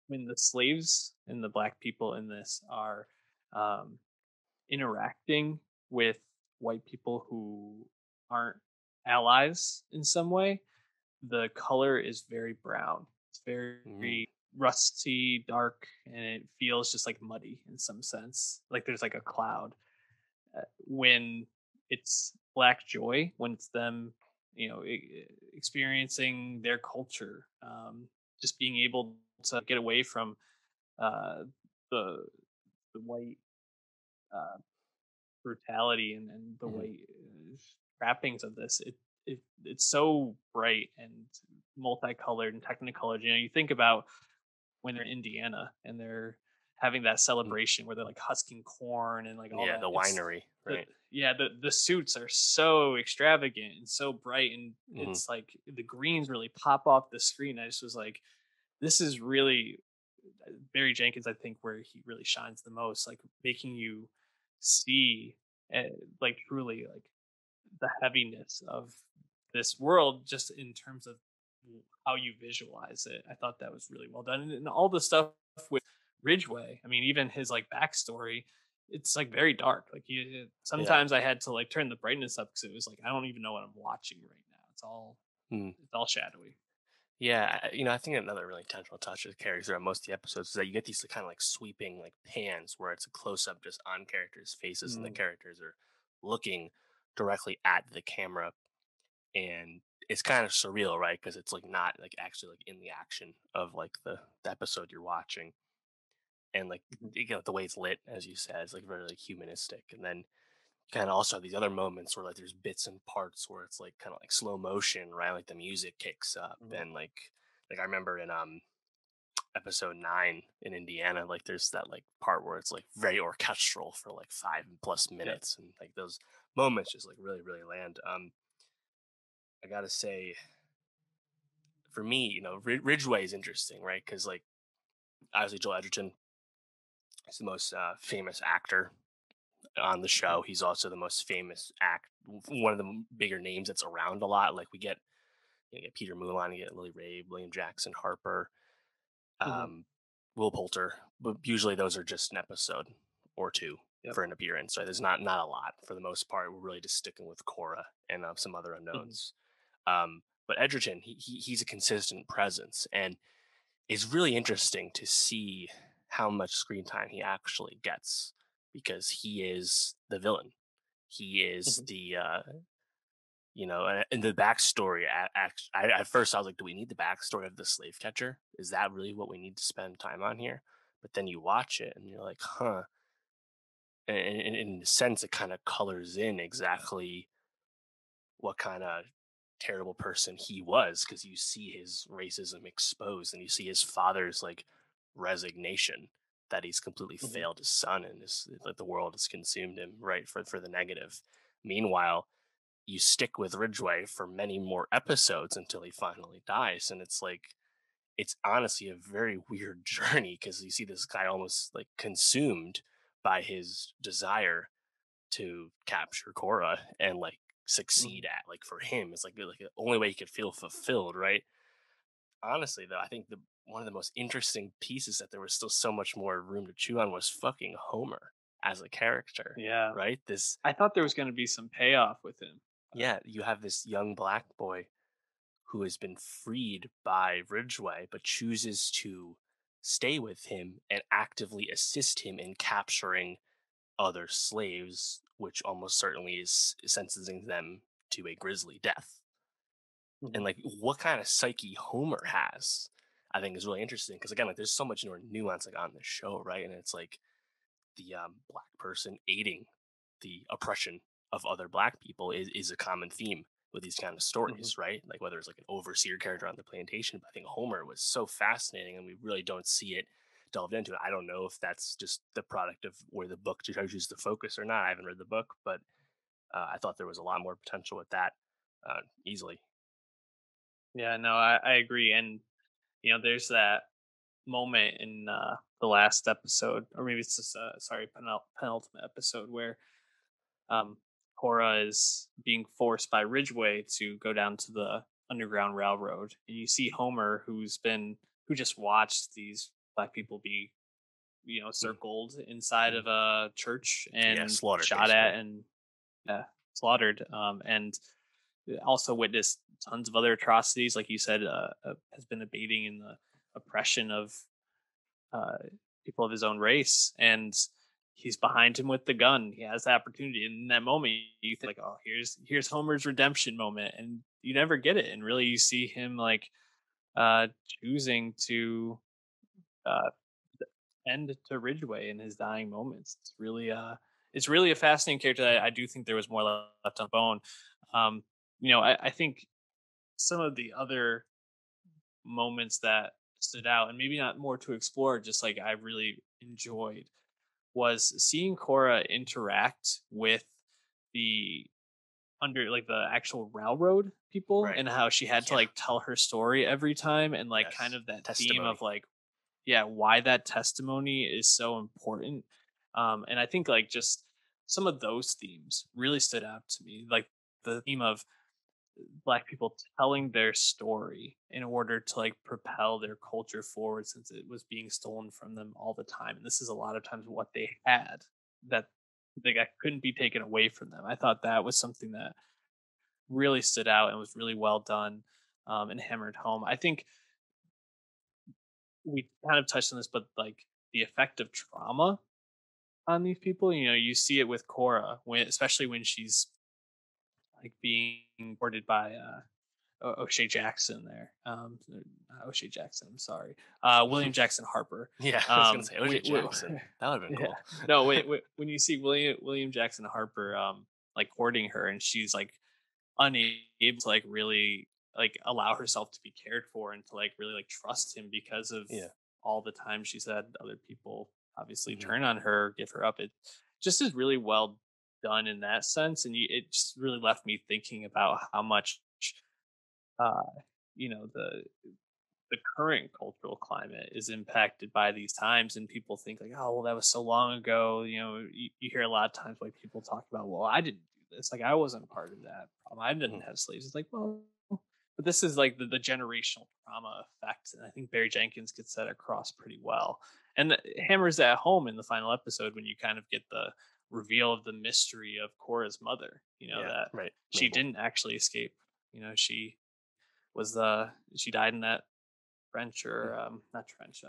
the slaves and the black people in this are um, interacting with white people who aren't allies in some way, the color is very brown. It's Mm, very rusty, dark, and it feels just like muddy in some sense. Like there's like a cloud when it's black joy when it's them, experiencing their culture, just being able to get away from uh, the the white uh, brutality and the Mhm. white trappings of this. It's so bright and multicolored and technicolored. You think about when they're in Indiana and they're having that Mm. celebration where they're like husking corn and like all Yeah, that. the It's winery, the right? yeah, the suits are so extravagant and so bright, and Hmm. it's like the greens really pop off the screen. I just was like, this is really Barry Jenkins, I think, where he really shines the most, like making you see, uh, like truly, like the heaviness of this world, just in terms of how you visualize it. I thought that was really well done, and all the stuff with Ridgeway. I mean, even his like backstory, it's like very dark. Like Yeah. sometimes I had to like turn the brightness up because it was like I don't even know what I'm watching right now. Mm. It's all shadowy. Yeah, I think another really intentional touch that carries throughout most of the episodes is that you get these kind of like sweeping like pans where it's a close up just on characters' faces and the Mm, characters are looking directly at the camera, and it's kind of surreal, right? Because it's like not like actually like in the action of like the episode you're watching, and like mhm, the way it's lit, as you said, is like very like humanistic, and then kind of also have these other moments where like there's bits and parts where it's like kind of like slow motion, right? Like the music kicks up, mhm. and like I remember in episode 9 in Indiana, like there's that like part where it's like very orchestral for like 5+ minutes, and like those moments just like really land. I gotta say, for me, Ridgeway is interesting, right? Because like obviously Joel Edgerton is the most famous actor on the Mhm, show. He's also the most famous one of the bigger names that's around a lot. Like we get get Peter Mulan, you get Lily Rabe, William Jackson Harper, mhm. um, Will Poulter, but usually those are just an episode or two Yep. for an appearance. Right? There's not a lot for the most part. We're really just sticking with Cora and some other Mhm, unknowns. But Edgerton, he's a consistent presence, and it's really interesting to see how much screen time he actually gets because he is the villain. He is mhm. the and the backstory. At first I was like, do we need the backstory of the slave catcher? Is that really what we need to spend time on here? But then you watch it and you're like, huh. And in a sense, it kind of colors in exactly what kind of terrible person he was because you see his racism exposed and you see his father's like resignation that he's completely Mhm, failed his son and is like the world has consumed him, right, for the negative. Meanwhile, you stick with Ridgway for many more episodes until he finally dies, and it's like it's honestly a very weird journey because you see this guy almost like consumed by his desire to capture Cora and like mhm. succeed at. Like for him, it's like the only way he could feel fulfilled, right? Honestly, though, I think the one of the most interesting pieces that there was still so much more room to chew on was fucking Homer as a character, Yeah. right? This, I thought there was gonna be some payoff with him. yeah, you have this young black boy who has been freed by Ridgway, but chooses to stay with him and actively assist him in capturing other slaves, which almost certainly is sentencing them to a grisly death. And Mhm, like what kind of psyche Homer has, I think is really interesting because again, like there's so much more nuance like on this show, right? And it's like the black person aiding the oppression of other black people is a common theme with these kind of mhm. stories, right? Like whether it's like an overseer character on the plantation, but I think Homer was so fascinating, and we really don't see it delved into it. I don't know if that's just the product of where the book chooses to focus or not. I haven't read the book, but I thought there was a lot more potential with that easily. Yeah, no, I agree, and there's that moment in the last episode, or maybe it's just sorry, penultimate episode where um Cora is being forced by Ridgeway to go down to the Underground Railroad, and you see Homer, who just watched these black people be Mm, circled inside mm. of a church Yeah, and slaughtered shot basically. at and slaughtered, and also witnessed tons of other atrocities, like you said, has been abating in the oppression of uh, people of his own race. And he's behind him with the gun. He has the opportunity. And in that moment, you think like, oh, here's Homer's redemption moment, and you never get it. And really, you see him like choosing to uh, end to Ridgeway in his dying moments. It's really a fascinating character. I do think there was more left on bone. Um, I think some of the other moments that stood out, and maybe not more to explore, just like I really enjoyed, was seeing Cora interact with the under like the actual railroad people, Right. and how she had to Yeah. like tell her story every time, and like kind Yes. of that theme Testimony. of like, yeah, why that testimony is so important. And I think like just some of those themes really stood out to me, like the theme of black people telling their story in order to like propel their culture forward, since it was being stolen from them all the time, and this is a lot of times what they had, that couldn't be taken away from them. I thought that was something that really stood out and was really well done, and hammered home. I think we kind of touched on this, but like the effect of trauma on these people, you see it with Cora, when especially when she's like being boarded by O'Shea Jackson there. Not O'Shea Jackson. I'm sorry. William Jackson Harper. Yeah, I was gonna say OJ We, Jackson. That would have been yeah. cool. No, wait, when you see William Jackson Harper, like courting her, and she's like unable to like really like allow herself to be cared for, and to like really like trust him, because of Yeah. all the time she's had other people obviously Hmm. turn on her, give her up. It just is really well done in that sense, and it just really left me thinking about how much uh, the current cultural climate is impacted by these times, and people think like, oh well, that was so long ago. You hear a lot of times like people talk about, well, I didn't do this, like I wasn't part of that problem, I didn't Hmm. have slaves. It's like, well, but this is like the generational trauma effect, and I think Barry Jenkins gets that across pretty well, and hammers that home in the final episode when you kind of get the reveal of the mystery of Cora's mother, Yeah. that Right. she Mabel. didn't actually escape. She was she died in that trench, Mm. or not trench,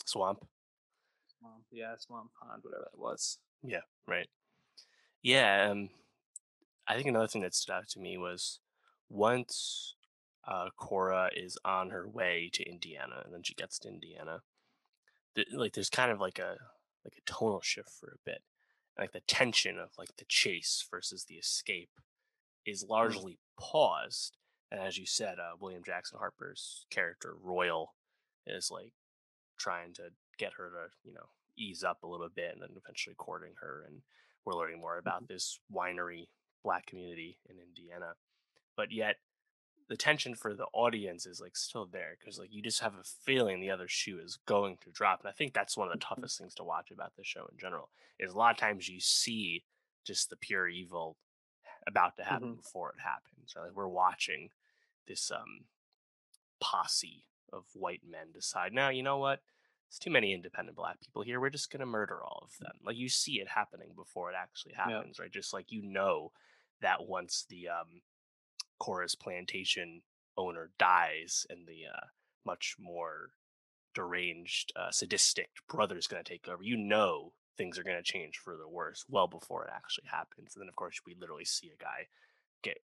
Swamp. swamp pond, whatever that was. Yeah. Right. Yeah. I think another thing that stood out to me was once Cora is on her way to Indiana, and then she gets to Indiana. Like there's kind of like a tonal shift for a bit. Like the tension of like the chase versus the escape is Mm. largely paused. And as you said, William Jackson Harper's character Royal is like trying to get her to ease up a little bit, and then eventually courting her. And we're learning more about Mhm. this winery black community in Indiana. But yet the tension for the audience is like still there, because like you just have a feeling the other shoe is going to drop. And I think that's one of the Mhm. toughest things to watch about this show in general, is a lot of times you see just the pure evil about to happen Mhm. before it happens. Right? Like we're watching this posse of white men decide, now you know what, there's too many independent black people here, we're just going to murder all of them. Like you see it happening before it actually Yeah. happens, right? Just like that once the Cora's plantation owner dies, and the much more deranged, sadistic brother's going to take over, things are going to change for the worse well before it actually happens. And then, of course, we literally see a guy get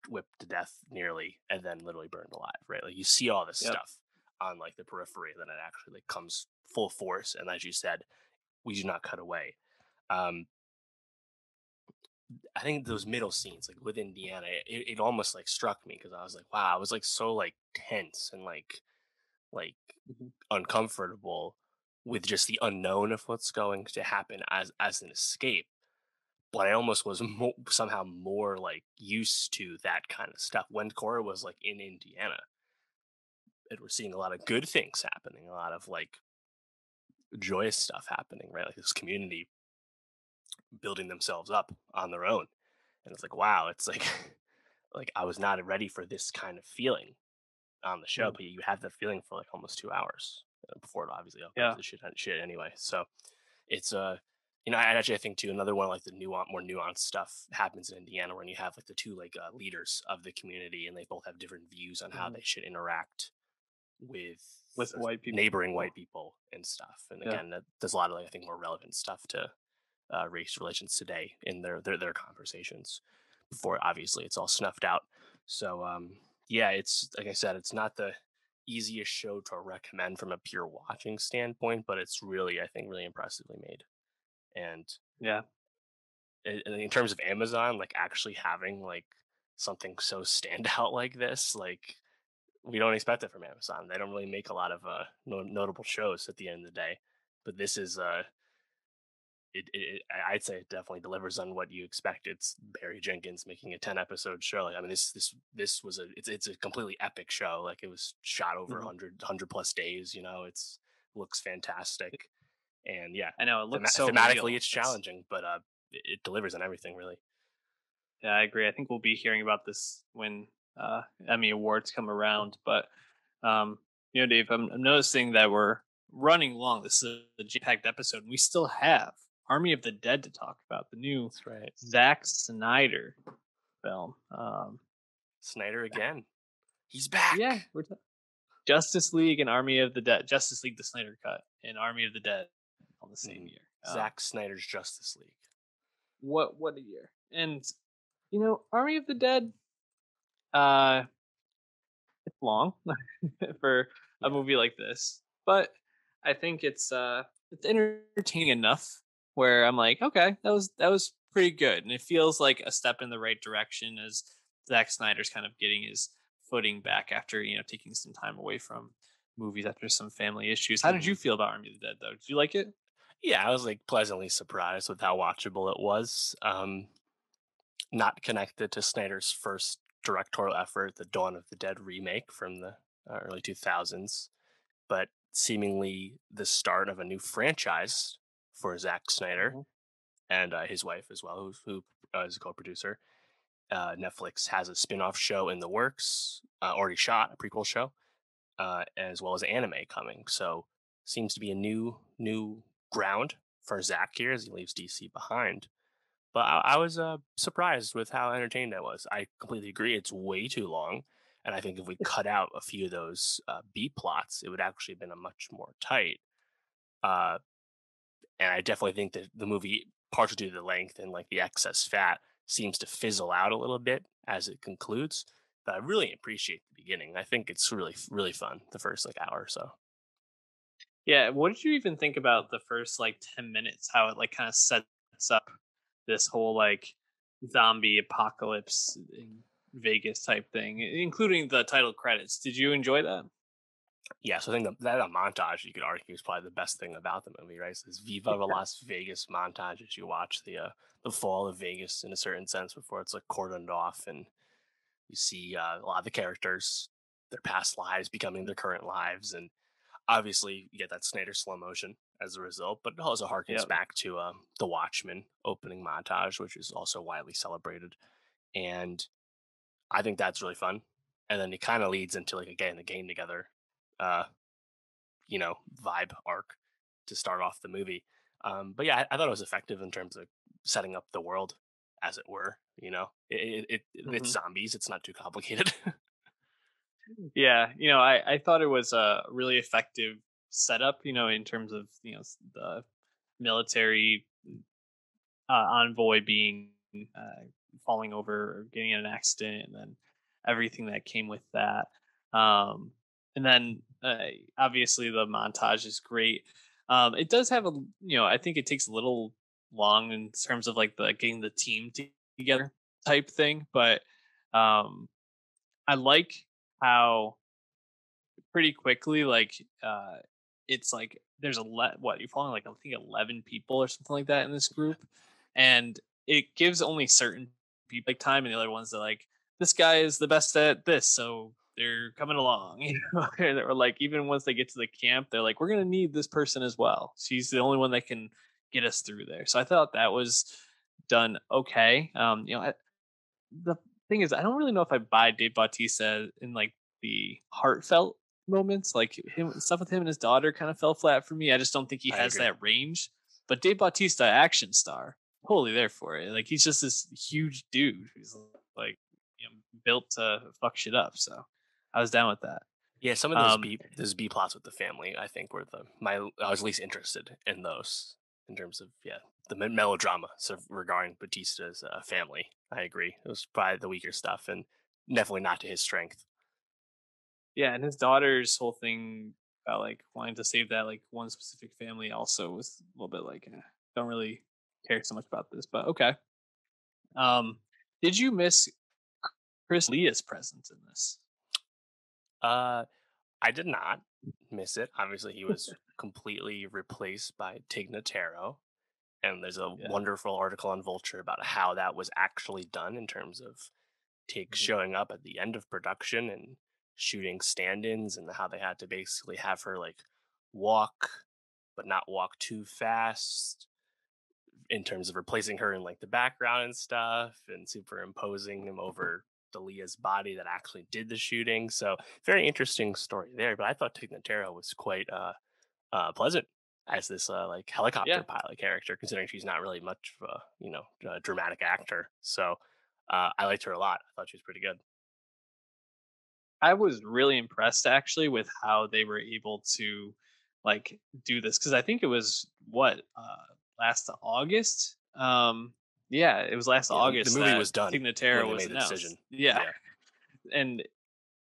whipped to death nearly, and then literally burned alive, right? Like you see all this Yep. stuff on like the periphery, and then it actually like comes full force. And as you said, we do not cut away. Um, I think those middle scenes, like with Indiana, it almost like struck me, because I was like, wow, I was like so like tense and like Mhm. uncomfortable with just the unknown of what's going to happen as an escape. But I almost was somehow more like used to that kind of stuff when Cora was like in Indiana, and we're seeing a lot of good things happening, a lot of like joyous stuff happening, right? Like this community building themselves up on their own. And it's like, wow, it's like like I was not ready for this kind of feeling on the show, Mm. but you have that feeling for like almost 2 hours before it obviously all goes Yeah. to shit anyway. So it's I actually I think too another one, like the more nuanced stuff happens in Indiana, when you have like the two like leaders of the community, and they both have different views on how Mhm. they should interact with with white people. neighboring white people and stuff. And Yeah. again, there's a lot of, like, I think, more relevant stuff to race relations today in their conversations. Before, obviously, it's all snuffed out. So yeah, it's like I said, it's not the easiest show to recommend from a pure watching standpoint, but it's really, I think, really impressively made. And Yeah. in terms of Amazon, like, actually having, like, something so standout like this, like, we don't expect it from Amazon. They don't really make a lot of notable shows at the end of the day, but this is I'd say it definitely delivers on what you expect. It's Barry Jenkins making a 10 episode show. Like, I mean, this was it's a completely epic show. Like, it was shot over Mhm. 100 plus days. It's looks fantastic, and yeah, I know it looks so thematically real. it's challenging, but it delivers on everything really. Yeah, I agree. I think we'll be hearing about this when Emmy Awards come around. But Dave, I'm noticing that we're running long. This is a jam-packed episode, and we still have Army of the Dead to talk about, the new That's right. Zack Snyder film. Snyder again. He's Yeah, back. Justice League and Army of the Dead, Justice League the Snyder Cut, and Army of the Dead on the same Mhm. year. Zack Snyder's Justice League. What a year! And Army of the Dead. Uh, it's long for a Yeah. movie like this, but I think it's entertaining enough where I'm like, okay, that was pretty good, and it feels like a step in the right direction as Zack Snyder's kind of getting his footing back after taking some time away from movies after some family issues. How did hmm you feel about Army of the Dead though? Did you like it? Yeah, I was, like, pleasantly surprised with how watchable it was. Not connected to Snyder's first directorial effort, the Dawn of the Dead remake from the early 2000s, but seemingly the start of a new franchise for Zack Snyder Hmm. and his wife as well, who is a co-producer. Netflix has a spin-off show in the works, already shot a prequel show, as well as anime coming. So seems to be a new ground for Zack here as he leaves DC behind. But I was surprised with how entertained I was. I completely agree; it's way too long, and I think if we cut out a few of those B plots, it would actually have been a much more tight. Uh, and I definitely think that the movie, partially due to the length and, like, the excess fat, seems to fizzle out a little bit as it concludes. But I really appreciate the beginning. I think it's really really fun the first, like, hour or so. Yeah, what did you even think about the first like 10 minutes? How it like kind of sets up this whole like zombie apocalypse in Vegas type thing, including the title credits. Did you enjoy that? Yeah, so I think that montage, you could argue, is probably the best thing about the movie, right? So this Viva the Las Vegas montage as you watch the fall of Vegas in a certain sense before it's, like, cordoned off, and you see a lot of the characters, their past lives becoming their current lives, and obviously you get that Snyder slow motion as a result, but it also harkens Yeah. back to the Watchmen opening montage, which is also widely celebrated, and I think that's really fun. And then it kind of leads into, like, again, the game together. Uh, vibe arc to start off the movie. But yeah, I thought it was effective in terms of setting up the world, as it were. It's Hmm. zombies. It's not too complicated. Yeah, I thought it was a really effective setup, in terms of, the military envoy being uh, falling over or getting in an accident, and then everything that came with that. And then obviously the montage is great. It does have I think it takes a little long in terms of like the getting the team together type thing, but um, I like how pretty quickly like it's like there's what you're following like I think 11 people or something like that in this group, and it gives only certain people like time, and the other ones are like this guy is the best at this, so they're coming along. Or like even once they get to the camp they're like we're gonna need this person as well, she's the only one that can get us through there. So I thought that was done okay. The thing is, I don't really know if I buy Dave Bautista in like the heartfelt moments. Like him stuff with him and his daughter kind of fell flat for me. I just don't think he I has agree. that range. But Dave Bautista, action star, totally there for it. Like he's just this huge dude who's like built to fuck shit up. So I was down with that. Yeah, some of Um, those B plots with the family, I think, were the my I was least interested in those in terms of the melodrama regarding Batista's family. I agree, it was probably the weaker stuff, and definitely not to his strength. yeah, and his daughter's whole thing about like wanting to save that like one specific family also was a little bit like don't really care so much about this, but okay. Um, did you miss Chris Leah's presence in this? Uh, I did not miss it. Obviously, he was completely replaced by Tig Notaro, and there's a Yeah. wonderful article on Vulture about how that was actually done in terms of Tig Mhm. showing up at the end of production and shooting stand-ins, and how they had to basically have her like walk but not walk too fast in terms of replacing her in like the background and stuff and superimposing him over Dalia's body that actually did the shooting. So very interesting story there. But I thought Tig Notaro was quite pleasant as this like helicopter Yeah, pilot character, considering she's not really much of a a dramatic actor. So I liked her a lot. I thought she was pretty good. I was really impressed actually with how they were able to like do this because I think it was what last August. Yeah, it was last Yeah, the August movie that was done when Signatera they was made the decision. announced. Yeah, Yeah. and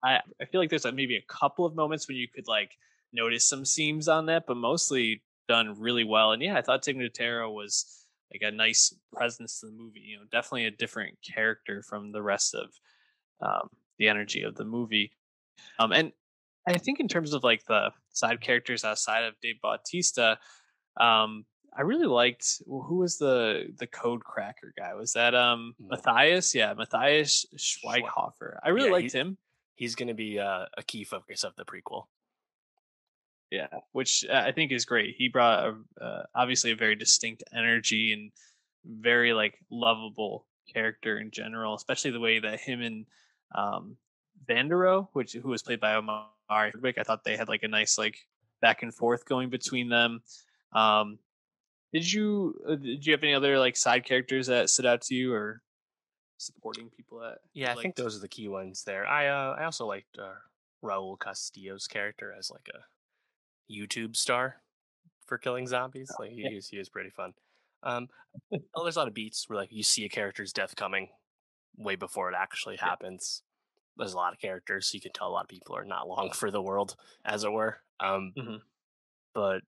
I feel like there's maybe a couple of moments when you could like notice some seams on that, but mostly done really well. And yeah, I thought Signatera was like a nice presence to the movie. You know, definitely a different character from the rest of the energy of the movie. And I think in terms of like the side characters outside of Dave Bautista, I really liked who was the code cracker guy? Was that Mm. Matthias? Yeah, Matthias Schwe- Schweighofer. I really Yeah, liked him. he's going to be a key focus of the prequel. Yeah, which I think is great. He brought obviously a very distinct energy and very like lovable character in general, especially the way that him and um, Vandero, which who was played by Omar Hardwick, I thought they had like a nice like back and forth going between them. Um, did you have any other like side characters that stood out to you or supporting people that Yeah, you I think liked? those are the key ones there. I also liked Raul Castillo's character as like a YouTube star for killing zombies. Like Yeah. he was pretty fun. Um, there's a lot of beats where like you see a character's death coming way before it actually Yeah. happens. There's a lot of characters, so you can tell a lot of people are not long for the world, as it were. Hmm. But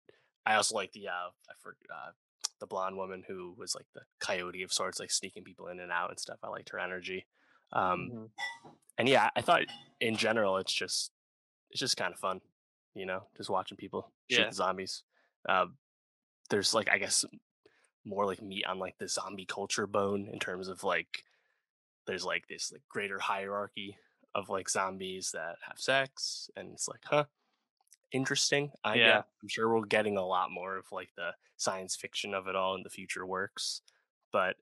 I also like the blonde woman who was like the coyote of sorts, like sneaking people in and out and stuff. I liked her energy. Um, Hmm. and yeah, I thought in general it's just kind of fun, just watching people shoot Yeah. the zombies. Uh, there's like I guess more like meat on like the zombie culture bone in terms of like there's like this like greater hierarchy of like zombies that have sex, and it's like interesting. I Yeah. get. I'm sure we're getting a lot more of like the science fiction of it all in the future works, but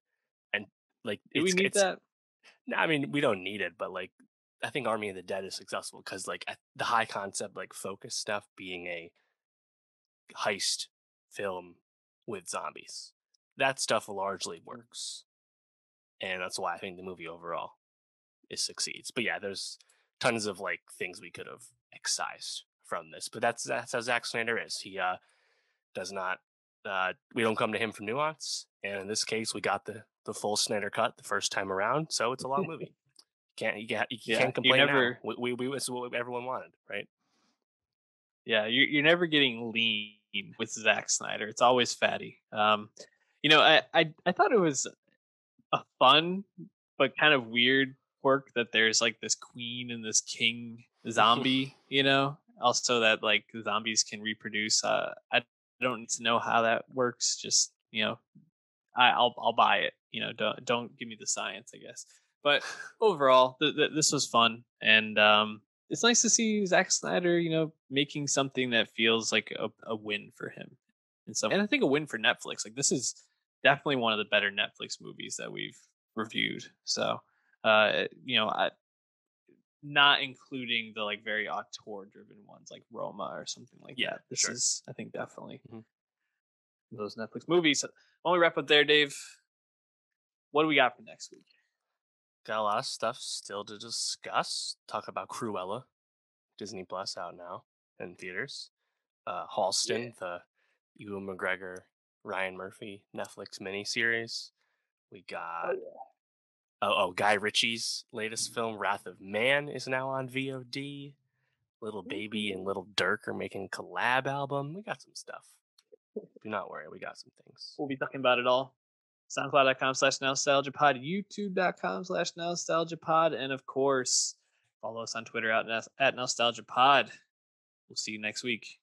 and like Do we need it's. that? No, I mean, we don't need it, but like I think Army of the Dead is successful because like the high concept like focus stuff being a heist film with zombies, that stuff largely works, and that's why I think the movie overall is succeeds. But yeah, there's tons of like things we could have excised from this, but that's how Zack Snyder is. He does not. We don't come to him for nuance, and in this case, we got the full Snyder cut the first time around, so it's a long movie. You Yeah. can't You complain now. never. We this is what everyone wanted, right? Yeah, you're never getting lean with Zack Snyder. It's always fatty. I thought it was a fun but kind of weird quirk that there's like this queen and this king zombie. Also that like zombies can reproduce. I don't need to know how that works. Just I'll buy it. Don't give me the science, I guess. But overall, this was fun, and it's nice to see Zack Snyder, making something that feels like a win for him, and I think a win for Netflix. Like this is definitely one of the better Netflix movies that we've reviewed. So, not including the like very auteur driven ones like Roma or something like Yeah, that. This sure. is, I think, definitely Mhm. those Netflix movies. So, when we wrap up there, Dave, what do we got for next week? Got a lot of stuff still to discuss. Talk about Cruella. Disney Plus out now in theaters. Halston, the Ewan McGregor, Ryan Murphy Netflix miniseries. We Oh got yeah. Guy Ritchie's latest film, Wrath of Man, is now on VOD. Little Baby and Little Dirk are making a collab album. We got some stuff. Do not worry, we got some things. We'll be talking about it all. SoundCloud.com/nostalgiapod, YouTube.com/nostalgiapod, and of course, follow us on Twitter at nostalgiapod. We'll see you next week.